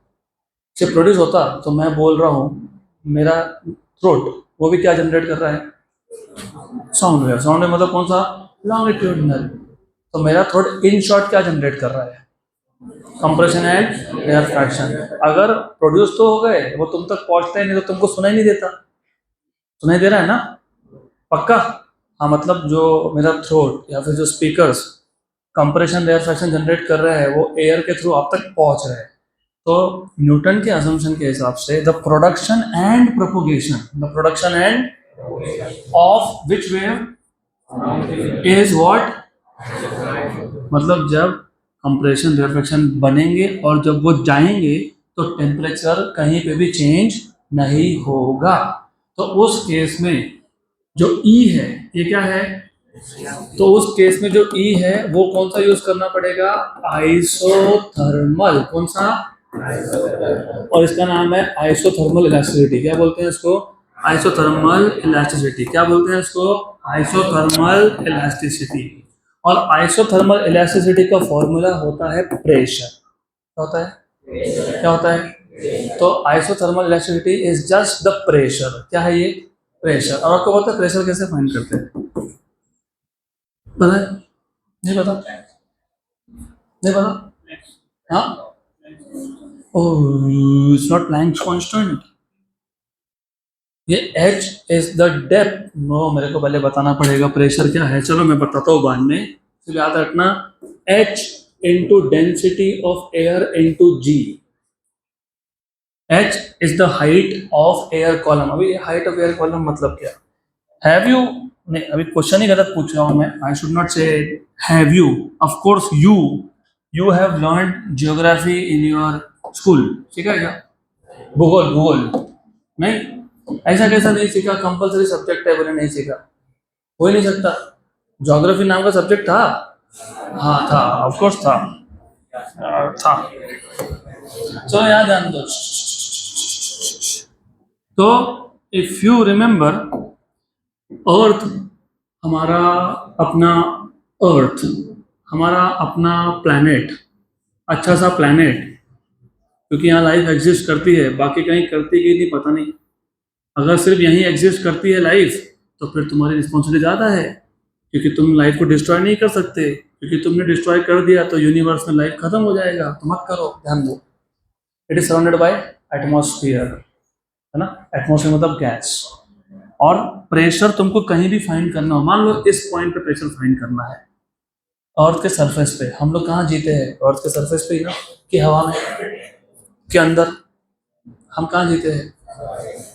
S1: सिर्फ प्रोड्यूस होता तो मैं बोल रहा हूँ मेरा थ्रोट, वो भी क्या जनरेट कर रहा है? Sound wave. साउंड वेव मतलब कौन सा? लॉन्गिट्यूडिनल। तो मेरा थ्रोट इन शॉर्ट क्या जनरेट कर रहा है? Compression and rarefaction. अगर प्रोड्यूस तो हो गए, वो तुम तक पहुंचते नहीं तो तुमको सुनाई नहीं देता। सुनाई दे रहा है ना? पक्का? हाँ, मतलब जो मेरा थ्रोट या फिर जो स्पीकर्स कंप्रेशन रेयरफैक्शन जनरेट कर रहे हैं वो एयर के थ्रू आप तक पहुंच रहे हैं। तो न्यूटन के असम्पशन के हिसाब से the production end of which wave is what? मतलब जब कंप्रेशन रेयरफैक्शन बनेंगे और जब वो जाएंगे तो टेम्परेचर कहीं पे भी चेंज नहीं होगा। तो उस केस में जो ई है, ये क्या है? तो उस केस में जो ई है वो कौन सा यूज करना पड़ेगा? आइसोथर्मल। कौन सा? और इसका नाम है आइसोथर्मल इलास्टिसिटी। क्या बोलते हैं इसको? Isothermal elasticity. क्या बोलते हैं इसको? Isothermal elasticity. और आइसोथर्मल इलास्टिसिटी का फॉर्मूला होता है प्रेशर। क्या होता है? क्या होता है? तो isothermal elasticity is just the pressure. क्या है ये? प्रेशर। और आपको पता है प्रेशर कैसे फाइंड करते हैं? पता है? नहीं पता? नहीं पता? हाँ? Oh, it's not Planck's constant. ये H is the depth. No, मेरे को पहले बताना पड़ेगा प्रेशर क्या है। चलो मैं बताता हूँ बाद में। तो याद रखना, H into density of air into g. H is the height of air column. अभी हाइट ऑफ एयर कॉलम मतलब क्या? हैव यू, नहीं अभी क्वेश्चन ही गलत पूछ रहा हूँ मैं। आई शुड नॉट से have you. Of course you have learn geography in your school. ठीक है क्या? भूगोल, भूगोल नहीं? ऐसा कैसा नहीं सीखा? कंपलसरी सब्जेक्ट है, बोले नहीं सीखा? हो ही नहीं सकता। ज्योग्राफी नाम का सब्जेक्ट था? हाँ था, ऑफ कोर्स था। था। चलो यहाँ ध्यान दो। तो इफ यू रिमेंबर, अर्थ हमारा अपना, अर्थ हमारा अपना प्लैनेट, अच्छा सा प्लैनेट, क्योंकि यहाँ लाइफ एग्जिस्ट करती है, बाकी कहीं करती कि नहीं पता नहीं। अगर सिर्फ यहीं एग्जिस्ट करती है लाइफ, तो फिर तुम्हारी रिस्पॉन्सिबिलिटी ज़्यादा है, क्योंकि तुम लाइफ को डिस्ट्रॉय नहीं कर सकते। क्योंकि तुमने डिस्ट्रॉय कर दिया तो यूनिवर्स में लाइफ खत्म हो जाएगा। तो मत करो, ध्यान दो। It is surrounded by atmosphere, है ना? एटमॉस्फेयर मतलब गैस। और प्रेशर तुमको कहीं भी फाइंड करना हो, मान लो इस पॉइंट पे प्रेशर फाइंड करना है अर्थ के सरफेस पे। हम लोग कहाँ जीते हैं? अर्थ के सरफेस पे ही ना, कि हवा में, के अंदर? हम कहाँ जीते हैं?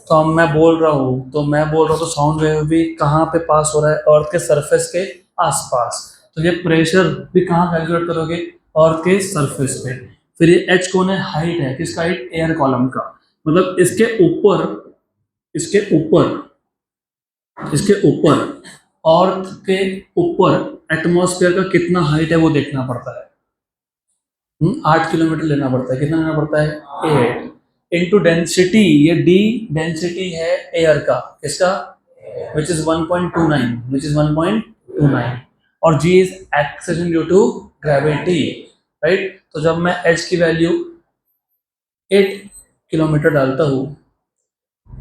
S1: तो अब मैं बोल रहा हूँ, तो साउंड वेव भी कहाँ पे पास हो रहा है? अर्थ के सरफेस के आसपास। तो ये प्रेशर भी कहाँ कैलकुलेट करोगे? अर्थ के सरफेस पे। फिर ये एच कौन है? हाइट है। किसका हाइट? एयर कॉलम का। मतलब इसके ऊपर इसके ऊपर अर्थ के ऊपर एटमॉस्फेयर का कितना हाइट है वो देखना पड़ता है। 8 किलोमीटर लेना पड़ता है। कितना लेना पड़ता है? 8 इंटू डेंसिटी। ये डी डेंसिटी है एयर का। किसका? Which is 1.29, which is 1.29। और g is acceleration due to gravity, right? तो जब मैं एच की वैल्यू 8 किलोमीटर डालता हूँ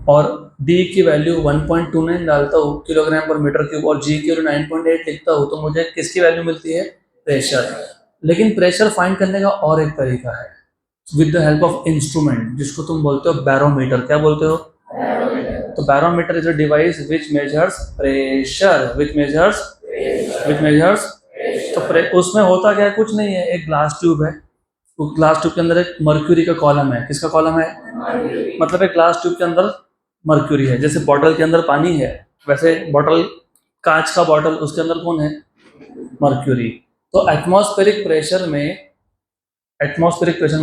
S1: और डी की वैल्यू 1.29 डालता हूँ किलोग्राम पर मीटर क्यूब, और जी की वैल्यू 9.8 लिखता हूँ, तो मुझे किसकी वैल्यू मिलती है? प्रेशर। लेकिन प्रेशर फाइंड करने का और एक तरीका है, with the help of instrument, जिसको तुम बोलते हो बैरोमीटर। क्या बोलते हो? तो barometer is a device which measures pressure, which measures. तो उसमें होता क्या है? कुछ नहीं है, एक ग्लास ट्यूब है। वो ग्लास ट्यूब के अंदर एक मर्क्यूरी का कॉलम है। किसका कॉलम है? मतलब एक ग्लास ट्यूब के अंदर मर्क्यूरी है। जैसे बॉटल के अंदर पानी है, वैसे बॉटल, कांच का बॉटल, उसके अंदर कौन है? मर्क्यूरी। तो एटमॉस्फेरिक प्रेशर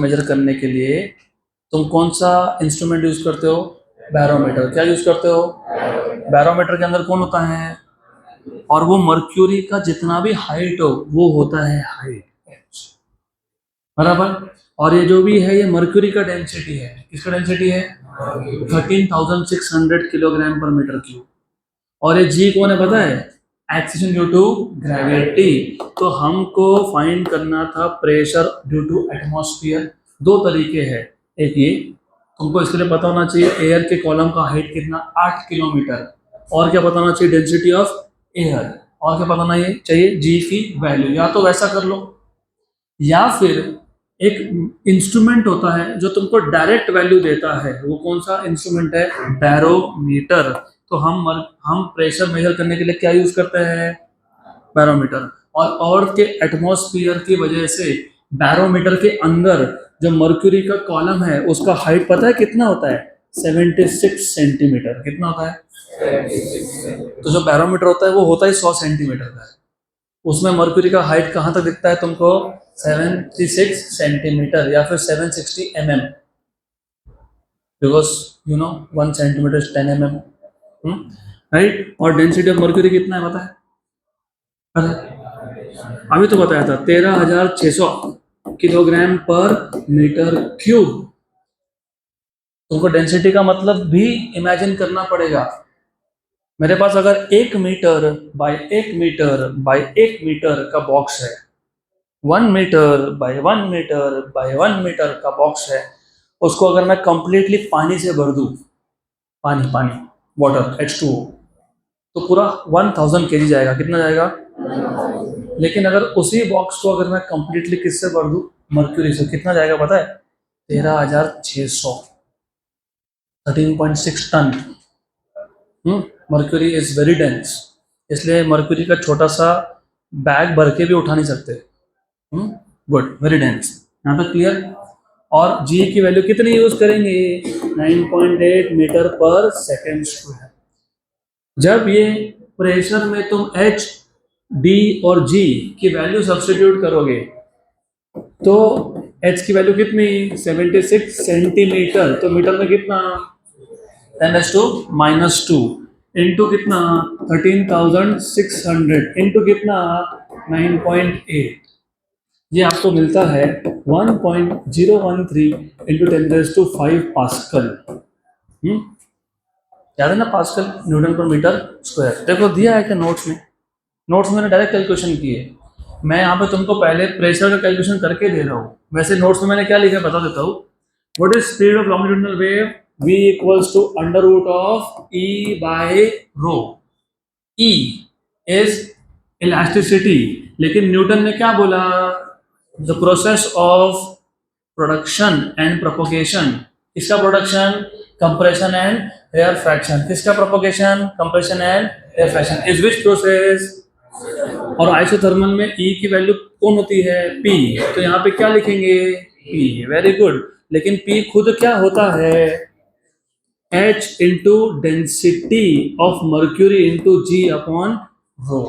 S1: मेजर करने के लिए तुम कौन सा इंस्ट्रूमेंट यूज करते हो? बैरोमीटर। क्या यूज करते हो? बैरोमीटर के अंदर कौन होता है? और वो मर्क्यूरी का जितना भी हाइट हो वो होता है हाइट, बराबर। और ये जो भी है ये मर्क्यूरी का डेंसिटी है। किसका डेंसिटी है? 13,600 किलोग्राम पर मीटर क्यूब। और ये जी कौन है पता है? Acceleration due to gravity. तो हमको फाइंड करना था प्रेशर ड्यू टू एटमॉस्फेयर। दो तरीके हैं। एक ये, तुमको इसके लिए पता होना चाहिए एयर के कॉलम का हाइट कितना, 8 किलोमीटर। और क्या पता होना चाहिए? Density of air. और क्या पता होना चाहिए? जी की वैल्यू। या तो वैसा कर लो, या फिर एक इंस्ट्रूमेंट होता है जो तुमको डायरेक्ट वैल्यू देता है। वो कौन सा इंस्ट्रूमेंट है? बैरोमीटर। तो हम प्रेशर मेजर करने के लिए क्या यूज करते हैं? बैरोमीटर। और अर्थ के एटमॉस्फेयर की वजह से बैरोमीटर के अंदर जो मर्क्यूरी का कॉलम है उसका हाइट पता है कितना होता है? 76 सेंटीमीटर। कितना होता है? तो जो बैरोमीटर होता है वो होता है 100 सेंटीमीटर का है। उसमें मर्क्यूरी का हाइट कहाँ तक दिखता है तुमको? 76 सेंटीमीटर या फिर 760 mm, because 1 centimetre is 10 mm, right? और डेंसिटी ऑफ मर्क्यूरी कितना है पता है? अरे अभी तो बताया था 13,600 किलोग्राम पर मीटर क्यूब। तुमको डेंसिटी का मतलब भी इमेजिन करना पड़ेगा। मेरे पास अगर 1 metre by 1 metre by 1 metre का बॉक्स है, 1 metre by 1 metre by 1 metre का बॉक्स है, उसको अगर मैं कंप्लीटली पानी से भर दूं, पानी पानी वाटर H2O, तो पूरा 1000 kg जाएगा। कितना जाएगा? लेकिन अगर उसी बॉक्स को अगर मैं कंप्लीटली किससे भर दूं, मर्क्यूरी से, कितना जाएगा पता है? 13,600, 13.6 ton. Mercury is very dense, इसलिए मर्क्यूरी का छोटा सा बैग भर के भी उठा नहीं सकते। Good, very dense. यहाँ तक क्लियर? और जी की वैल्यू कितनी यूज करेंगे? 9.8 मीटर पर सेकेंड स्क्वायर। जब ये प्रेशर में तुम एच, डी और जी की वैल्यू सब्स्टिट्यूट करोगे तो एच की वैल्यू कितनी? 76 सेंटीमीटर। तो मीटर में कितना? 10⁻⁻2 इंटू कितना? 13,600 इंटू कितना? 9.8। ये आपको मिलता है 1.013 इंटू 10⁵ पास्कल। याद है ना? पास्कल न्यूटन पर मीटर स्क्वायर। देखो दिया है क्या नोट्स में? नोट्स में मैंने डायरेक्ट कैलकुलेशन की है। मैं यहाँ पे तुमको पहले प्रेशर का कैलकुलेशन करके दे रहा हूँ। वैसे नोट्स में मैंने क्या लिखा है बता देता हूँ। What is speed of longitudinal wave? v equals to under root of e by rho. e is elasticity, लेकिन न्यूटन ने क्या बोला? The process of production and propagation. किसका प्रोडक्शन? Compression and rarefaction. किसका प्रोपोगेशन? Compression and rarefaction. Is which process? और isothermal में E की वैल्यू कौन होती है? P। तो यहाँ पे क्या लिखेंगे? P। Very good. लेकिन P खुद क्या होता है? H into density of mercury into G upon rho.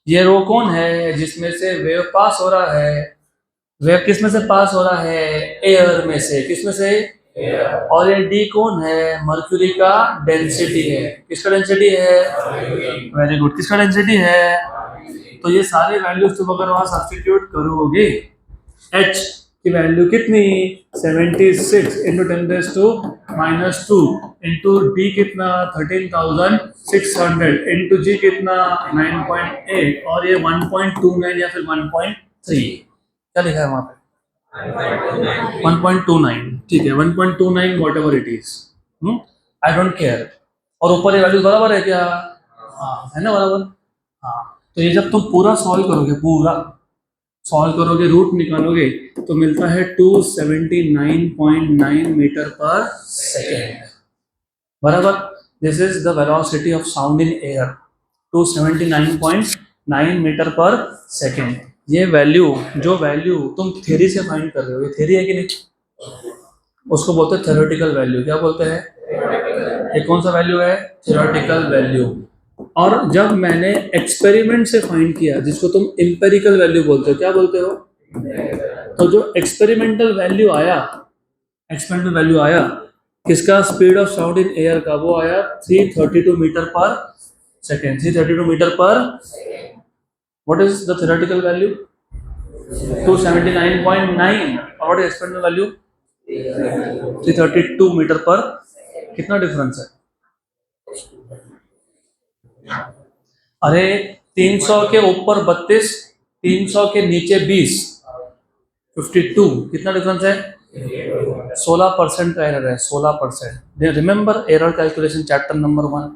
S1: ये रो कौन है? जिसमें से वेव पास हो रहा है। वेव किस में से पास हो रहा है? एयर में से। किस में से? और ये डी कौन है? मर्क्यूरी का डेंसिटी है। किसका डेंसिटी है? Very good. किसका डेंसिटी है? तो ये सारे वैल्यूज तुम अगर वहां सब्स्टिट्यूट करोगे, h की वैल्यू कितनी? 76 इंटू 10⁻⁻2 इंटू डी कितना? 13,600 इंटू जी कितना? 9.8 और ये 1.29 या फिर 1.3। क्या लिखा है वहां पे? 1.29। ठीक है, 1.29 what ever it is, I don't care. और ऊपर ये वैल्यू बराबर है क्या? हाँ है ना, बराबर। हाँ, तो ये जब तुम पूरा सॉल्व करोगे, पूरा सॉल्व करोगे, रूट निकालोगे, तो मिलता है 279.9 मीटर पर सेकेंड। बराबर। This is the velocity of sound in air, 279.9 metre पर सेकेंड। ये वैल्यू, जो वैल्यू तुम थ्योरी से फाइंड कर रहे हो, ये थ्योरी है कि नहीं? उसको बोलते हैं थ्योरेटिकल वैल्यू। क्या बोलते हैं? ये कौन सा वैल्यू है? Theoretical value. और जब मैंने एक्सपेरिमेंट से फाइंड किया, जिसको तुम एम्पेरिकल वैल्यू बोलते हो, क्या बोलते हो? तो जो एक्सपेरिमेंटल वैल्यू आया, एक्सपेरिमेंटल वैल्यू आया किसका? Speed of sound in air का। वो आया 332 मीटर पर सेकेंड। 332 मीटर पर। What is the theoretical value? 279.9। और what is experimental value? 332 metre पर। कितना डिफरेंस है? अरे 300 के ऊपर 32, 300 के नीचे 20, 52। कितना डिफरेंस है? 16% का एरर है, 16%। Remember error calculation chapter number 1।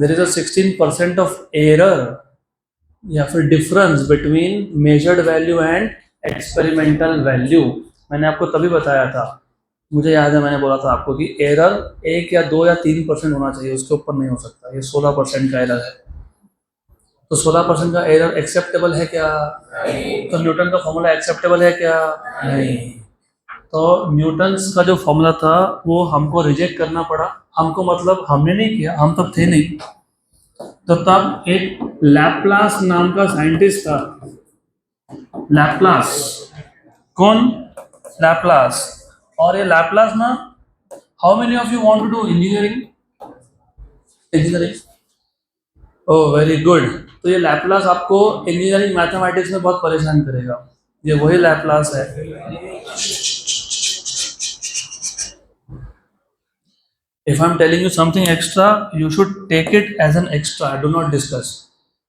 S1: There is a 16% of error या फिर difference between measured value and experimental value. मैंने आपको तभी बताया था, मुझे याद है मैंने बोला था आपको कि एरर 1 या 2 या 3% होना चाहिए, उसके ऊपर नहीं हो सकता। ये 16% का एरर है। तो 16% का एरर एक्सेप्टेबल है क्या? तो न्यूटन का फॉर्मूला एक्सेप्टेबल है क्या? नहीं। तो न्यूटन्स का जो फॉर्मूला था वो हमको रिजेक्ट करना पड़ा। हमको मतलब हमने नहीं किया, हम तब थे नहीं। तो तब एक लैप्लास नाम का साइंटिस्ट था। लैप्लास। कौन? लैप्लास। और ये लैप्लास ना, how many of you want to do engineering? Engineering, oh very good. तो ये लैप्लास आपको इंजीनियरिंग मैथमेटिक्स में बहुत परेशान करेगा। ये वही लैप्लास है। If I'm telling you something extra, you should take it as an extra. Do not discuss.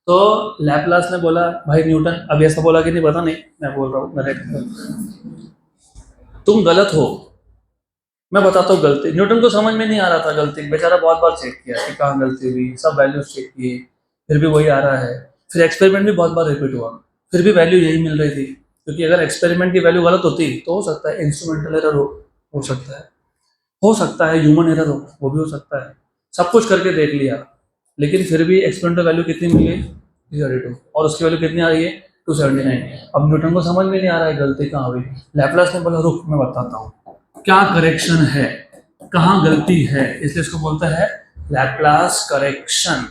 S1: तो लैप्लास ने बोला भाई न्यूटन, अब ऐसा बोला कि नहीं पता नहीं, मैं बोल रहा हूँ डायरेक्ट, तुम गलत हो। मैं बताता हूँ गलती। न्यूटन को समझ में नहीं आ रहा था गलती, बेचारा बहुत बार चेक किया कि कहाँ गलती हुई, सब वैल्यूज चेक किए, फिर भी वही आ रहा है। फिर एक्सपेरिमेंट भी बहुत बार रिपीट हुआ, फिर भी वैल्यू यही मिल रही थी। क्योंकि अगर एक्सपेरिमेंट की वैल्यू गलत होती तो हो सकता है इंस्ट्रूमेंटल एरर हो सकता है, हो सकता है ह्यूमन एरर हो, वो भी हो सकता है। सब कुछ करके देख लिया, लेकिन फिर भी एक्सपेरिमेंटल वैल्यू कितनी मिल गई? 332, और उसकी वैल्यू कितनी आ रही है? 279। अब न्यूटन को समझ में नहीं आ रहा है गलती कहाँ हुई। लैप्लास ने बोला रुक मैं बताता हूँ क्या करेक्शन है, कहाँ गलती है, इसलिए इसको बोलता है लैप्लास करेक्शन।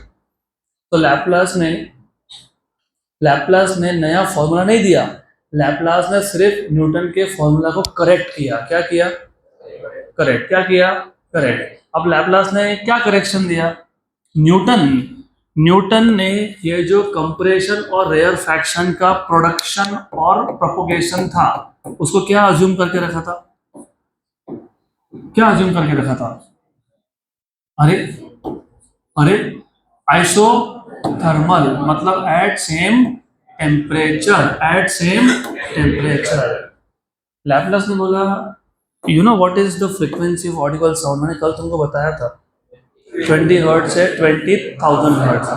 S1: तो लैप्लास ने नया फॉर्मूला नहीं दिया, लैप्लास ने सिर्फ न्यूटन के फॉर्मूला को करेक्ट किया। क्या किया? करेक्ट। क्या किया? करेक्ट। अब लैप्लास ने क्या करेक्शन दिया? न्यूटन न्यूटन ने ये जो कंप्रेशन और रेयर फ्रैक्शन का प्रोडक्शन और प्रोपोगेशन था, उसको क्या अज्यूम करके रखा था? क्या अज्यूम करके रखा था? अरे अरे आइसोथर्मल, मतलब एट सेम टेम्परेचर। लैप्लास ने बोला you know what is the frequency of Audible sound, मैंने कल तुमको बताया था 20 हर्ट्ज से 20,000 हर्ट्ज।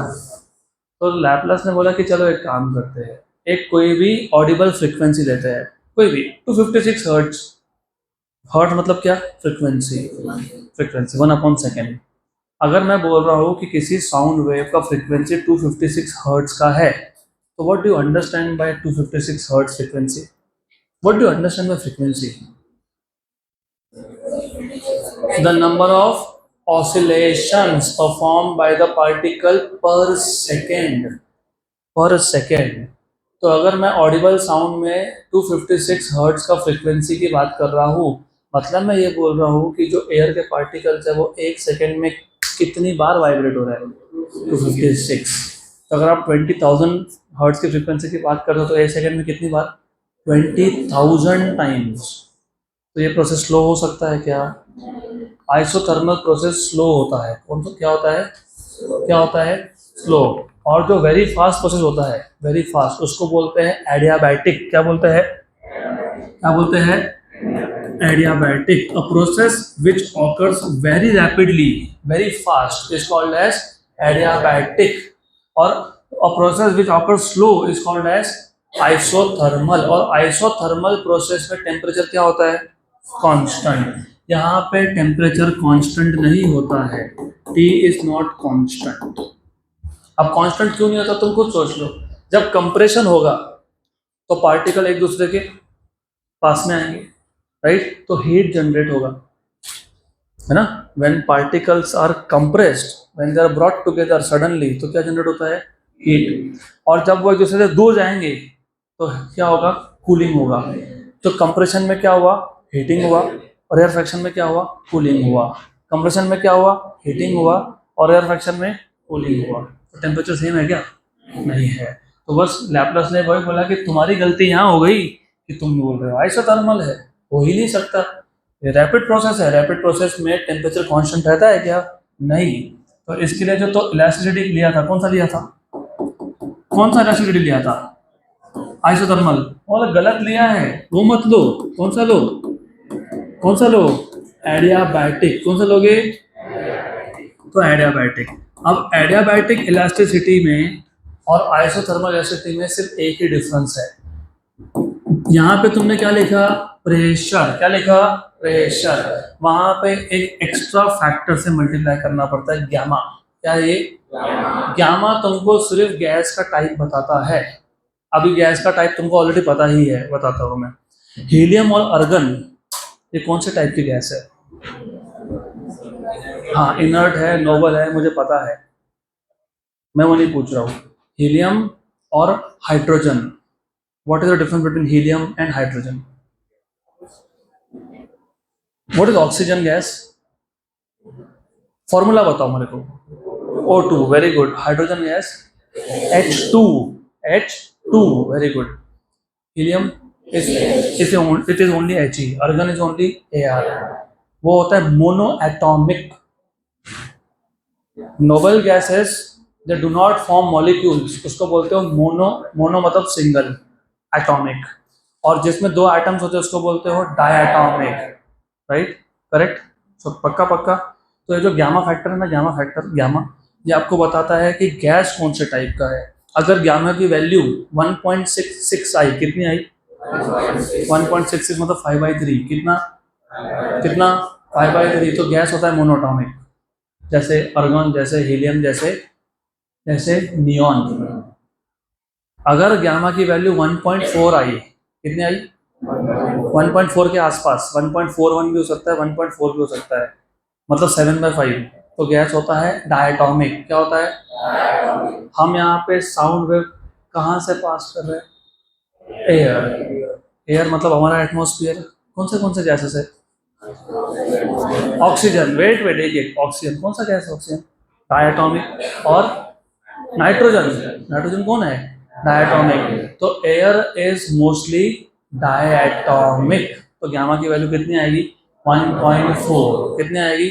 S1: तो लैप्लास ने बोला कि चलो एक काम करते हैं, एक कोई भी ऑडिबल फ्रीक्वेंसी लेते हैं, कोई भी 256 हर्ट्ज। हर्ट्ज मतलब क्या? फ्रीक्वेंसी 1/सेकेंड। अगर मैं बोल रहा हूँ कि किसी साउंड वेव का फ्रीक्वेंसी 256 हर्ट्ज का है, तो what do you understand by 256 hertz frequency? What do you understand by frequency? The number of oscillations performed by the particle per second. तो अगर मैं ऑडिबल साउंड में 256 हर्ट्ज का फ्रीक्वेंसी की बात कर रहा हूँ, मतलब मैं ये बोल रहा हूँ कि जो एयर के पार्टिकल्स है वो एक सेकेंड में कितनी बार वाइब्रेट हो रहा है? 256। तो अगर आप 20,000 हर्ट्ज की फ्रीक्वेंसी की बात कर रहे हो तो एक सेकेंड में कितनी बार? 20,000 टाइम्स। तो ये प्रोसेस स्लो हो सकता है क्या? आइसोथर्मल प्रोसेस स्लो होता है। कौन सा क्या होता है? क्या होता है? स्लो। और जो वेरी फास्ट प्रोसेस होता है, वेरी फास्ट, उसको बोलते हैं एडियाबैटिक। क्या बोलते हैं? क्या बोलते हैं? Adiabatic. A process which occurs very rapidly, very fast is called as adiabatic. और a process which occurs slow is called as isothermal. और आइसोथर्मल प्रोसेस में टेम्परेचर क्या होता है? कांस्टेंट। यहाँ पे टेम्परेचर कांस्टेंट नहीं होता है, T इज नॉट कांस्टेंट। अब कांस्टेंट क्यों नहीं होता तुम खुद सोच लो। जब कंप्रेशन होगा तो पार्टिकल एक दूसरे के पास में आएंगे, राइट? तो हीट जनरेट होगा, है ना? When particles are compressed, when they are brought together suddenly, तो क्या जनरेट होता है? हीट। और जब वो एक दूसरे से दूर जाएंगे तो क्या होगा? कूलिंग होगा। तो कंप्रेशन में क्या हुआ? हीटिंग हुआ। और एयर फ्रैक्शन में क्या हुआ? कूलिंग हुआ। कंप्रेशन में क्या हुआ? हीटिंग हुआ। और एयर फ्रैक्शन में कूलिंग हुआ। तो टेम्परेचर सेम है क्या? नहीं है। तो बस लैप्लास ने वही बोला कि तुम्हारी गलती यहाँ हो गई कि तुम बोल रहे हो आइसोथर्मल है, हो ही नहीं सकता, ये रैपिड प्रोसेस है। रैपिड प्रोसेस में टेम्परेचर कांस्टेंट रहता है क्या? नहीं। तो इसके लिए जो तो इलास्टिसिटी लिया था, कौन सा लिया था? कौन सा इलास्टिसिटी लिया था? आइसोथर्मल। और गलत लिया है, वो मत लो। कौन सा लो? कौन सा लो? एडियाबैटिक। कौन सा लोगे? तो एडियाबैटिक। अब एडियाबैटिक इलास्टिसिटी में और आइसोथर्मल इलास्टिसिटी में सिर्फ एक ही डिफरेंस है। यहाँ पे तुमने क्या लिखा? प्रेशर। क्या लिखा? प्रेशर। वहां पे एक एक्स्ट्रा फैक्टर से मल्टीप्लाई करना पड़ता है, गैमा। क्या है ये? गैमा तुमको सिर्फ गैस का टाइप बताता है। अभी गैस का टाइप तुमको ऑलरेडी पता ही है, बताता हूँ मैं। हीलियम और अर्गन, ये कौन से टाइप की गैस है? हाँ, इनर्ट है, नोबल है, मुझे पता है, मैं वो नहीं पूछ रहा हूँ। हीलियम और hydrogen, what is the difference between helium and hydrogen? What is oxygen gas? Formula बताओ मेरे को। O2, very good. Hydrogen gas H2, H2, very good. Helium it is only He. Argon is only Ar. वो होता है mono atomic. Noble gases they do not form molecules, उसको बोलते हो mono मतलब सिंगल एटॉमिक. और जिसमें दो एटम्स होते हैं उसको बोलते हो डायटॉमिक. Right, correct. सो पक्का. तो ये जो गामा फैक्टर है ना, गामा ये आपको बताता है कि गैस कौन से टाइप का है. अगर गामा की वैल्यू 1.66 आई, कितनी आई? 1.66 मतलब 5/3. कितना 5/3. तो गैस होता है मोनोटॉमिक, जैसे अर्गन, जैसे हीलियम, जैसे नियॉन. अगर गामा की वैल्यू 1.4 आई, कितनी आई? 1.4 के आसपास. 1.41 भी हो सकता है, 1.4 भी हो सकता है, मतलब 7/5. तो गैस होता है डायटॉमिक. क्या होता है? हम यहाँ पे साउंड वेव कहाँ से पास कर रहे हैं? एयर मतलब हमारा एटमॉस्फेयर. कौन से गैसेस है? ऑक्सीजन. वेट एक ऑक्सीजन. कौन सा गैस है ऑक्सीजन? डायटॉमिक. और नाइट्रोजन कौन है? डायटॉमिक. तो एयर इज मोस्टली डायटॉमिक. तो गामा की वैल्यू कितनी आएगी? 1.4. कितनी आएगी?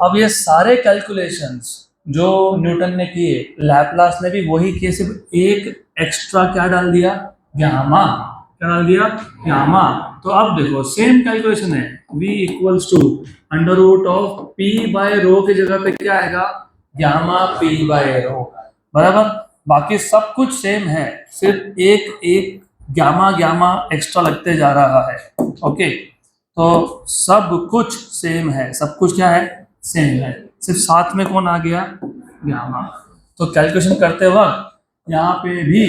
S1: अब ये सारे कैलकुलेशंस जो न्यूटन ने किए, लैपलास ने भी वही किए, सिर्फ एक एक्स्ट्रा क्या डाल दिया? गामा. क्या डाल दिया? गामा. तो अब देखो सेम कैलकुलेशन है. v equals to √of p/ρ की जगह पे क्या आएगा? Gamma p/ρ. बराबर. बाकी सब कुछ सेम है, सिर्फ एक गामा एक्स्ट्रा लगते जा रहा है. ओके, तो सब कुछ सेम है. सब कुछ क्या है? सेम है. सिर्फ साथ में कौन आ गया? गामा. तो कैलकुलेशन करते वक्त यहाँ पे भी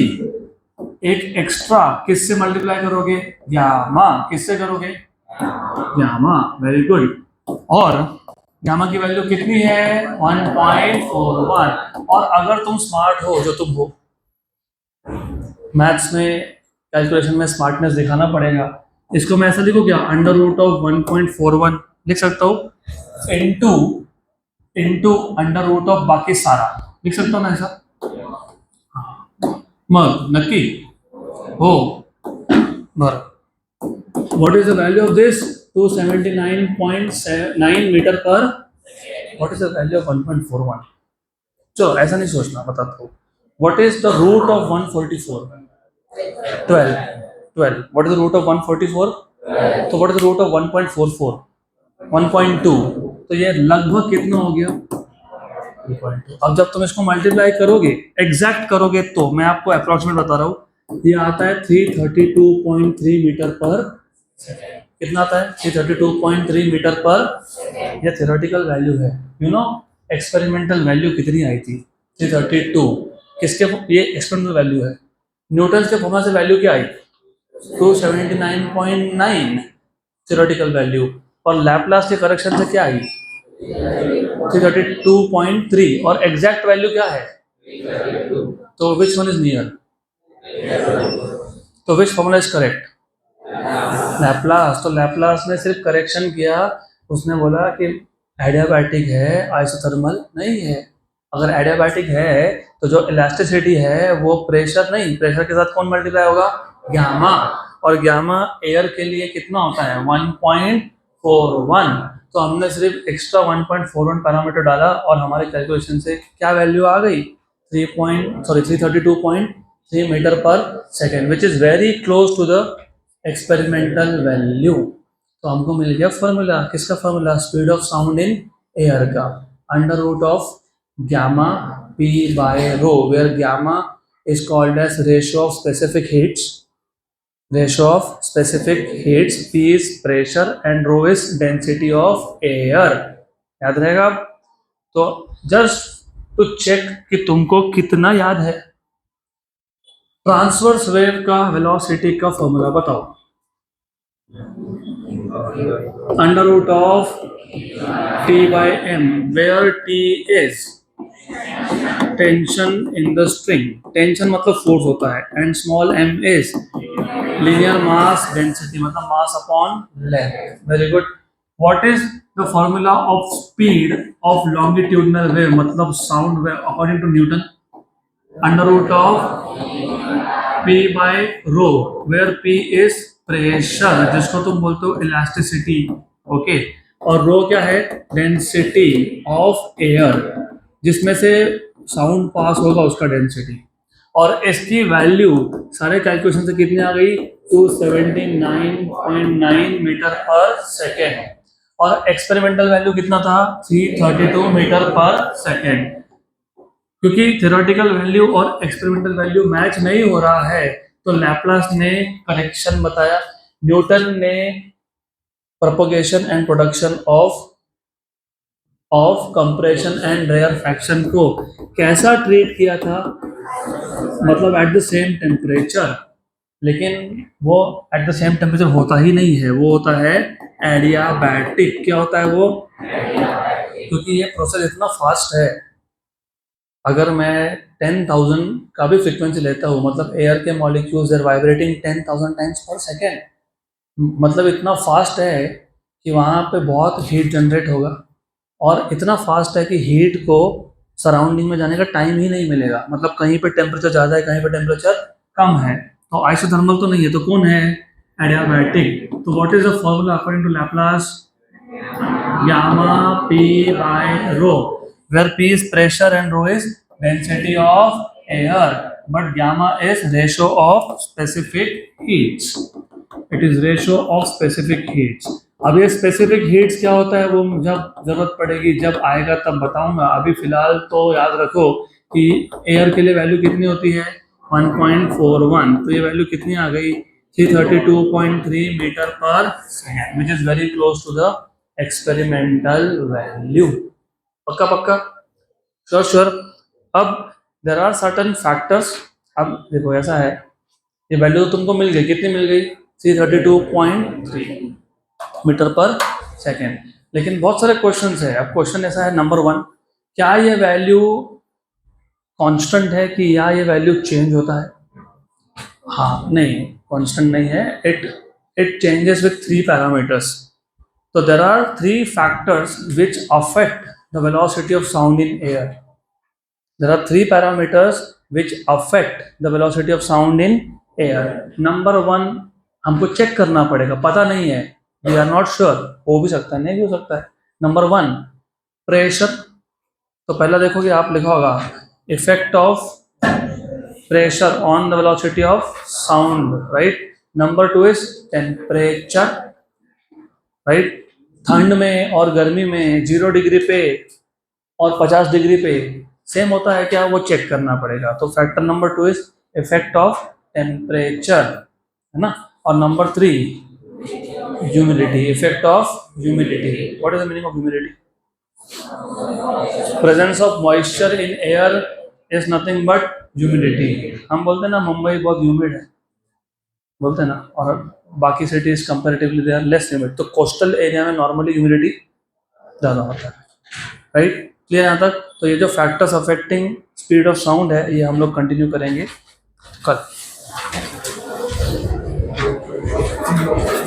S1: एक एक्स्ट्रा किससे मल्टीप्लाई करोगे? गामा. किससे करोगे? गामा. Very good. और गामा की वैल्यू कितनी है? 1.41. और अगर तुम स्मार्ट हो, जो तुम हो, मैथ्स में कैलकुलेशन में स्मार्टनेस दिखाना पड़ेगा. इसको मैं ऐसा लिखूं क्या? √of 1.41 लिख सकता हूँ, इंटू √of बाकी सारा लिख सकता हूँ ना ऐसा? मग नक्की हो. बरं. What is the value of this? 279.9 metre पर. What is the value of 1.41? चलो ऐसा नहीं सोचना, बताता हूँ. What is the root of 144? 12. What is the root of 144? तो what is the root of 1.44? 1.2. तो ये लगभग कितना हो गया? 2.2. अब जब तुम इसको मल्टीप्लाई करोगे, एग्जैक्ट करोगे, तो मैं आपको अप्रोक्सीमेट बता रहा हूँ, ये आता है 332.3 मीटर पर. कितना आता है? 332.3 मीटर पर. ये थ्योरेटिकल वैल्यू है. यू नो एक्सपेरिमेंटल वैल्यू कितनी आई थी? 332. किसके? ये एक्सपेरिमेंटल वैल्यू है. न्यूटन के फॉर्मूला से वैल्यू क्या आई? 279.9 थ्योरेटिकल वैल्यू. और लैपलास के करेक्शन से क्या आई? 332.3. और एग्जैक्ट वैल्यू क्या है? तो विच वन इज नियर? तो which formula is correct? Laplace. तो लैपलास ने सिर्फ करेक्शन किया. उसने बोला कि एडियाबैटिक है, आइसोथर्मल नहीं है. अगर एडियाबैटिक है तो जो इलास्टिसिटी है वो प्रेशर नहीं, प्रेशर के साथ कौन मल्टीप्लाई होगा? गामा. और गामा एयर के लिए कितना होता है? 1.41. तो हमने सिर्फ एक्स्ट्रा 1.41 पैरामीटर डाला और हमारे कैलकुलेशन से क्या वैल्यू आ गई? 332.3 मीटर पर second, which is very close to the experimental value. तो हमको मिल गया फॉर्मूला. किसका formula? Speed of sound in air का. √of gamma p/ρ, where gamma is called as ratio of specific heats. P is pressure and ρ is density of air. याद रहेगा. तो just to check कि तुमको कितना याद है. ट्रांसवर्स वेव का वेलोसिटी का फॉर्मूला बताओ. √of T/m, where T is tension in the string. Tension मतलब फोर्स होता है. And small m is linear mass density, मतलब mass upon length. Very good. What is the formula of speed of longitudinal wave मतलब sound wave according to Newton, under root of P by rho, where P is pressure जिसको तुम बोलते हो elasticity, okay, और रो क्या है, density of air जिसमें से साउंड पास होगा उसका डेंसिटी, और इसकी वैल्यू सारे कैलकुलेशन से कितनी आ गई, 279.9 मीटर पर सेकेंड, और एक्सपेरिमेंटल वैल्यू कितना था, 332 मीटर पर सेकेंड। क्योंकि थ्योरेटिकल वैल्यू और एक्सपेरिमेंटल वैल्यू मैच नहीं हो रहा है तो लैप्लास ने करेक्शन बताया, न्यूटन ने propagation and production of compression and rarefaction को कैसा ट्रीट किया था, मतलब एट द सेम टेम्परेचर, लेकिन वो एट द सेम टेम्परेचर होता ही नहीं है, वो होता है एडियाबैटिक। क्या होता है वो, क्योंकि ये प्रोसेस इतना फास्ट है, अगर मैं 10,000 का भी फ्रीक्वेंसी लेता हूँ, मतलब एयर के मॉलिक्यूल्स आर वाइब्रेटिंग 10,000 टाइम्स पर सेकेंड, मतलब इतना फास्ट है कि वहाँ पे बहुत हीट जनरेट होगा, और इतना फास्ट है कि हीट को सराउंडिंग में जाने का टाइम ही नहीं मिलेगा, मतलब कहीं पे टेम्परेचर ज़्यादा है, कहीं पे टेम्परेचर कम है, तो आइसोथर्मल तो नहीं है, तो कौन है, एडियाबैटिक। तो what is the formula according to Laplace, gamma P by rho, where P is pressure and rho is density of air, but gamma is ratio of specific heats. It is ratio of specific heats. अब ये specific heats क्या होता है वो जब जरूरत पड़ेगी, जब आएगा तब बताऊंगा, अभी फिलहाल तो याद रखो कि एयर के लिए वैल्यू कितनी होती है, 1.41, तो ये वैल्यू कितनी आ गई, 332.3 मीटर पर second, which is very close to the experimental value. पक्का पक्का, श्योर श्योर। अब देर आर सर्टन फैक्टर्स, अब देखो ऐसा है, ये वैल्यू तो तुमको मिल गई, कितनी मिल गई, 332.3 मीटर पर सेकेंड, लेकिन बहुत सारे क्वेश्चंस है। अब क्वेश्चन ऐसा है, नंबर 1, क्या ये वैल्यू कांस्टेंट है कि या ये वैल्यू चेंज होता है, हाँ नहीं, कांस्टेंट नहीं है, it changes with 3 parameters. So there are 3 factors which affect the velocity of sound in air. There are 3 parameters which affect the velocity of sound in air. Number 1 हमको check करना पड़ेगा, पता नहीं है, we are not sure, हो भी सकता है नहीं भी हो सकता है। नंबर 1 प्रेशर, तो पहला देखोगे आप लिखा होगा effect of pressure on the velocity of sound, right. Number 2 is temperature, right, ठंड में और गर्मी में 0 डिग्री पे और 50 डिग्री पे सेम होता है क्या, वो चेक करना पड़ेगा। तो factor number 2 is effect of temperature, है ना। और number 3 humidity, effect of humidity. What is the meaning of humidity, presence of moisture in air is nothing but humidity. हम बोलते हैं ना मुंबई बहुत ह्यूमिड है, बोलते हैं ना, और बाकी cities comparatively they are less humid, तो कोस्टल एरिया में नॉर्मली ह्यूमिडिटी ज़्यादा होता है, राइट। क्लियर यहाँ तक। तो ये जो factors affecting speed of sound है ये हम लोग कंटिन्यू करेंगे कल।